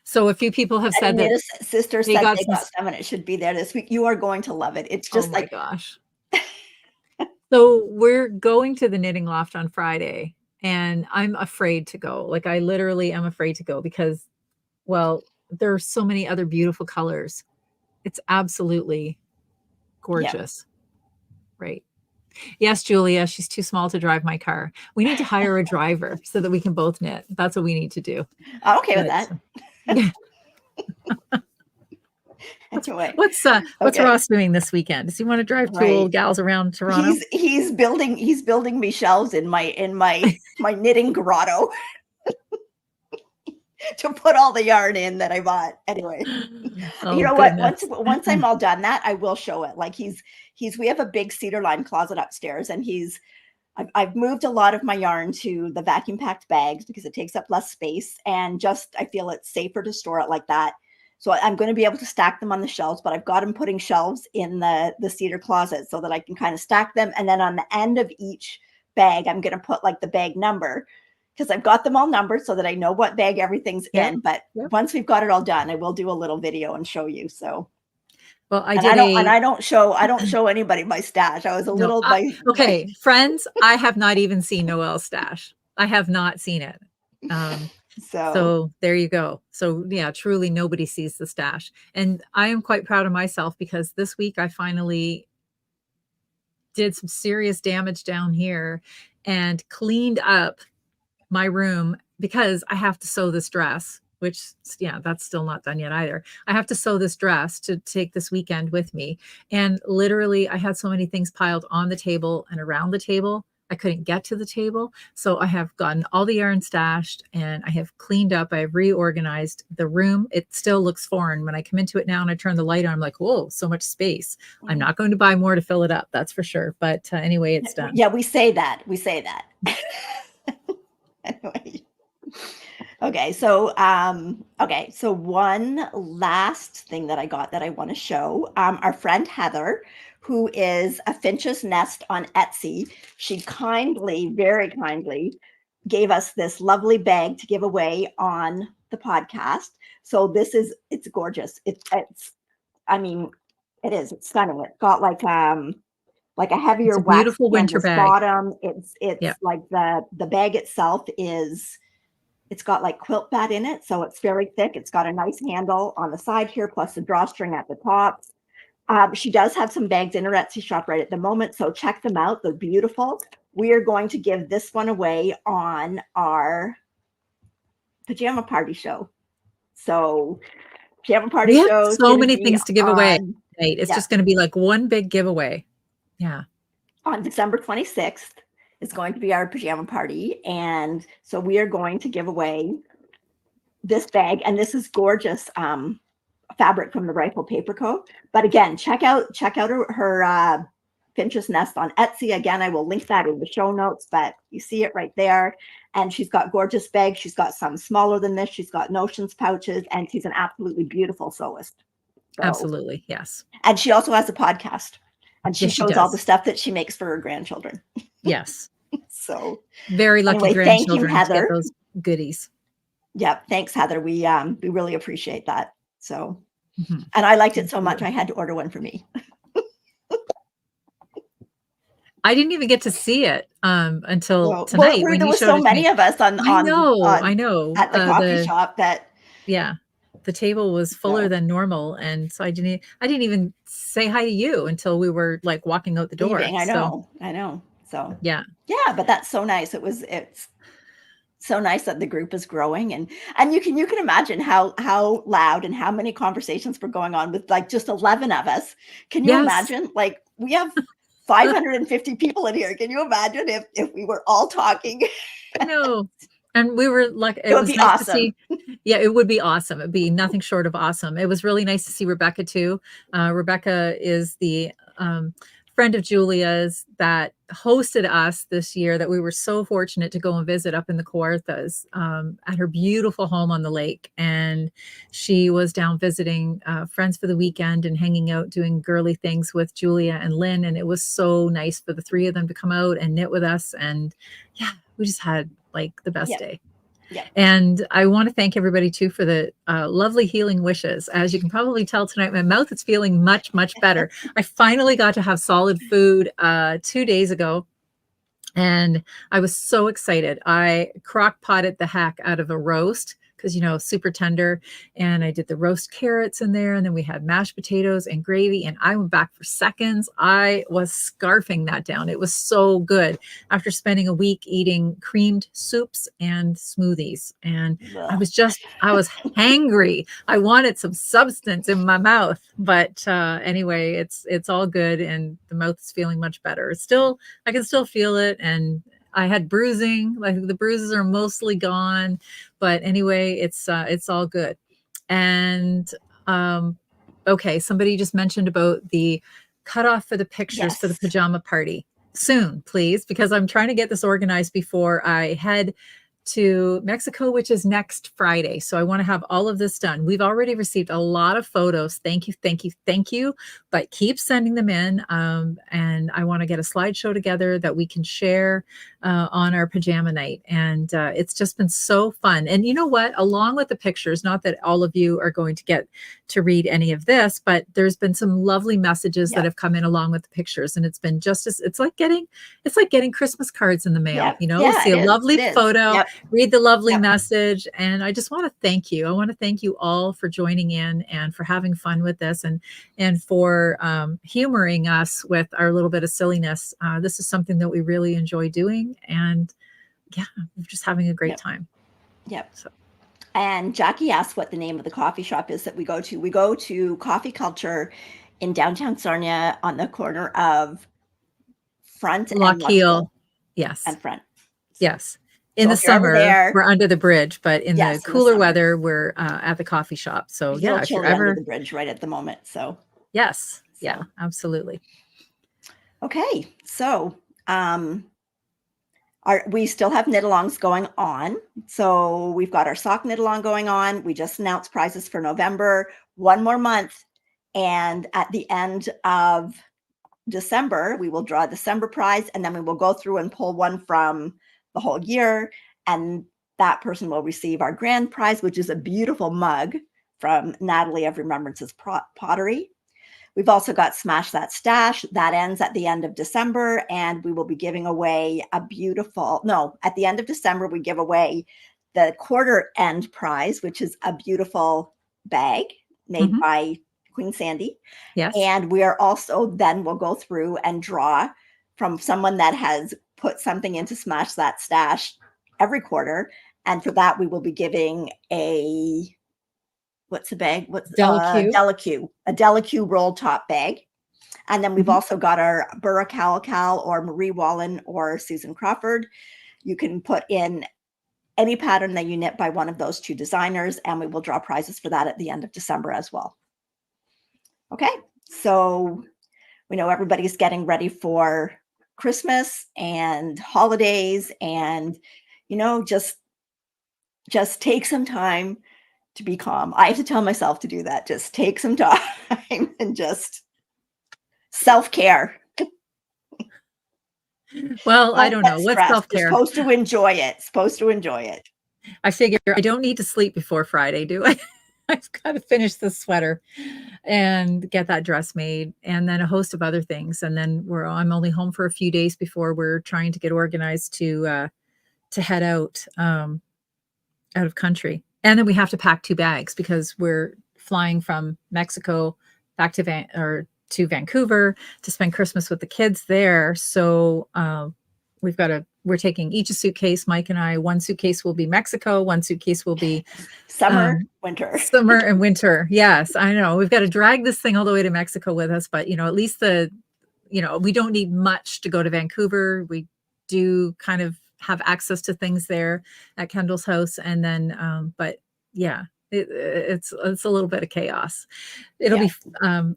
so a few people have said that sister said they got some and it should be there this week. You are going to love it. It's just my gosh. So we're going to the Knitting Loft on Friday and I'm afraid to go. Like I literally am afraid to go because, well, there are so many other beautiful colors. It's absolutely gorgeous. Yep. Right. Yes, Julia, she's too small to drive my car. We need to hire a driver so that we can both knit. That's what we need to do. I'm okay with that. Anyway, what's Ross doing this weekend? Does he want to drive two old gals around Toronto? He's building me shelves in my knitting grotto to put all the yarn in that I bought. Anyway, you know goodness. What? Once I'm all done that, I will show it. Like we have a big cedar lined closet upstairs, and I've moved a lot of my yarn to the vacuum packed bags because it takes up less space, and just I feel it's safer to store it like that. So I'm going to be able to stack them on the shelves, but I've got them putting shelves in the cedar closet so that I can kind of stack them. And then on the end of each bag, I'm going to put like the bag number because I've got them all numbered so that I know what bag everything's in. But once we've got it all done, I will do a little video and show you. So, well, I don't show anybody my stash. I was a little okay, friends. I have not even seen Noelle's stash. I have not seen it. So there you go. So yeah, truly nobody sees the stash. And I am quite proud of myself because this week I finally did some serious damage down here and cleaned up my room because I have to sew this dress, which that's still not done yet either. I have to sew this dress to take this weekend with me. And literally I had so many things piled on the table and around the table. I couldn't get to the table. So I have gotten all the yarn stashed and I have cleaned up. I have reorganized the room. It still looks foreign. When I come into it now and I turn the light on, I'm like, whoa, so much space. Mm-hmm. I'm not going to buy more to fill it up. That's for sure. But anyway, it's done. Yeah, we say that. Anyway. Okay. So one last thing that I got that I want to show, our friend Heather, who is a Finch's Nest on Etsy. She very kindly gave us this lovely bag to give away on the podcast. So it's gorgeous. It's stunning. It's got like a heavier beautiful winter bag bottom. It's like the bag itself it's got like quilt pad in it. So it's very thick. It's got a nice handle on the side here, plus a drawstring at the top. She does have some bags in her Etsy shop right at the moment, so check them out. They're beautiful. We are going to give this one away on our pajama party show. So pajama party show. So many things to give away. It's just going to be like one big giveaway. Yeah. On December 26th is going to be our pajama party. And so we are going to give away this bag. And this is gorgeous fabric from the Rifle Paper Co. But again, check out her Finch's Nest on Etsy. Again, I will link that in the show notes, but you see it right there. And she's got gorgeous bags. She's got some smaller than this. She's got notions pouches, and she's an absolutely beautiful sewist. So, absolutely, yes. And she also has a podcast, and she shows all the stuff that she makes for her grandchildren. Yes. So very lucky grandchildren. Thank you, Heather. To get those goodies. Yep. Thanks, Heather. We really appreciate that. So, and I liked it so much, I had to order one for me. I didn't even get to see it until tonight. Well, there were so many of us on. I know. At the coffee shop that. Yeah, the table was fuller than normal, and so I didn't even say hi to you until we were like walking out the door. I know. So yeah, but that's so nice. It's so nice that the group is growing, and you can imagine how loud and how many conversations were going on with like just 11 of us. Can you imagine? Like we have 550 people in here. Can you imagine if we were all talking? I know. And we were like, it would be nice awesome. To see, it would be awesome. It'd be nothing short of awesome. It was really nice to see Rebecca too. Rebecca is the friend of Julia's that hosted us this year that we were so fortunate to go and visit up in the Kawarthas at her beautiful home on the lake. And she was down visiting friends for the weekend and hanging out, doing girly things with Julia and Lynn. And it was so nice for the three of them to come out and knit with us. And yeah, we just had like the best day. Yeah. And I want to thank everybody too for the lovely healing wishes. As you can probably tell tonight, my mouth is feeling much, much better. I finally got to have solid food 2 days ago, and I was so excited. I crock potted the heck out of a roast because, you know, super tender. And I did the roast carrots in there. And then we had mashed potatoes and gravy. And I went back for seconds. I was scarfing that down. It was so good after spending a week eating creamed soups and smoothies. And I was hangry. I wanted some substance in my mouth. But anyway, it's all good. And the mouth is feeling much better. I can still feel it. And I had bruising, like the bruises are mostly gone, but anyway, it's all good. And okay, somebody just mentioned about the cutoff for the pictures for the pajama party. Soon, please, because I'm trying to get this organized before I head to Mexico, which is next Friday. So I want to have all of this done. We've already received a lot of photos. Thank you, thank you, thank you. But keep sending them in. And I want to get a slideshow together that we can share on our pajama night. And it's just been so fun. And you know what? Along with the pictures, not that all of you are going to get to read any of this, but there's been some lovely messages that have come in along with the pictures. And it's been just as it's like getting Christmas cards in the mail, you know, see a lovely photo, read the lovely message. And I just want to thank you. I want to thank you all for joining in and for having fun with this and for humoring us with our little bit of silliness. This is something that we really enjoy doing. And yeah, we're just having a great time. Yep. So. And Jackie asked what the name of the coffee shop is that we go to. We go to Coffee Culture in downtown Sarnia on the corner of Front and Lochiel. Yes. And Front. Yes. In the summer, we're under the bridge, but in the cooler weather, we're at the coffee shop. So yeah, if you're ever under the bridge right at the moment. So yes. Yeah, absolutely. Okay. So we still have knit-alongs going on. So we've got our sock knit-along going on. We just announced prizes for November, one more month. And at the end of December, we will draw a December prize, and then we will go through and pull one from the whole year. And that person will receive our grand prize, which is a beautiful mug from Natalie of Remembrance's Pottery. We've also got Smash That Stash. That ends at the end of December, and we will be giving away at the end of December, we give away the quarter end prize, which is a beautiful bag made by Queen Sandy. Yes. And we are also, then we'll go through and draw from someone that has put something into Smash That Stash every quarter. And for that, we will be giving what's a bag? What's Delicue, a Delicue roll top bag. And then we've also got our Burra Cal or Marie Wallen or Susan Crawford. You can put in any pattern that you knit by one of those two designers, and we will draw prizes for that at the end of December as well. Okay, so we know everybody's getting ready for Christmas and holidays, and you know, just take some time to be calm. I have to tell myself to do that. Just take some time and just self-care. Well, I don't know. What's self-care? You're supposed to enjoy it. I figure I don't need to sleep before Friday, do I? I've got to finish the sweater and get that dress made, and then a host of other things. And then I'm only home for a few days before we're trying to get organized to head out of country. And then we have to pack 2 bags because we're flying from Mexico back to Vancouver to spend Christmas with the kids there. So we're taking each a suitcase. Mike and I, one suitcase will be Mexico. One suitcase will be summer and winter. Yes, I know. We've got to drag this thing all the way to Mexico with us, but you know, at least we don't need much to go to Vancouver. We do kind of have access to things there at Kendall's house. And then, but yeah, it's a little bit of chaos. It'll be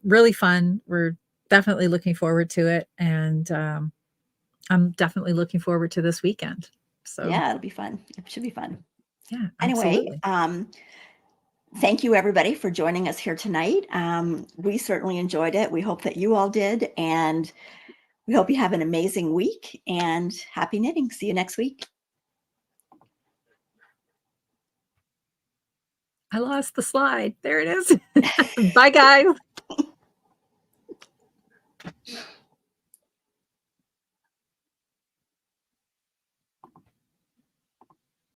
really fun. We're definitely looking forward to it. And I'm definitely looking forward to this weekend. So yeah, it'll be fun. It should be fun. yeah, Anyway, absolutely. thank you everybody for joining us here tonight. We certainly enjoyed it. We hope that you all did, and we hope you have an amazing week, and happy knitting. See you next week. I lost the slide. There it is. Bye, guys.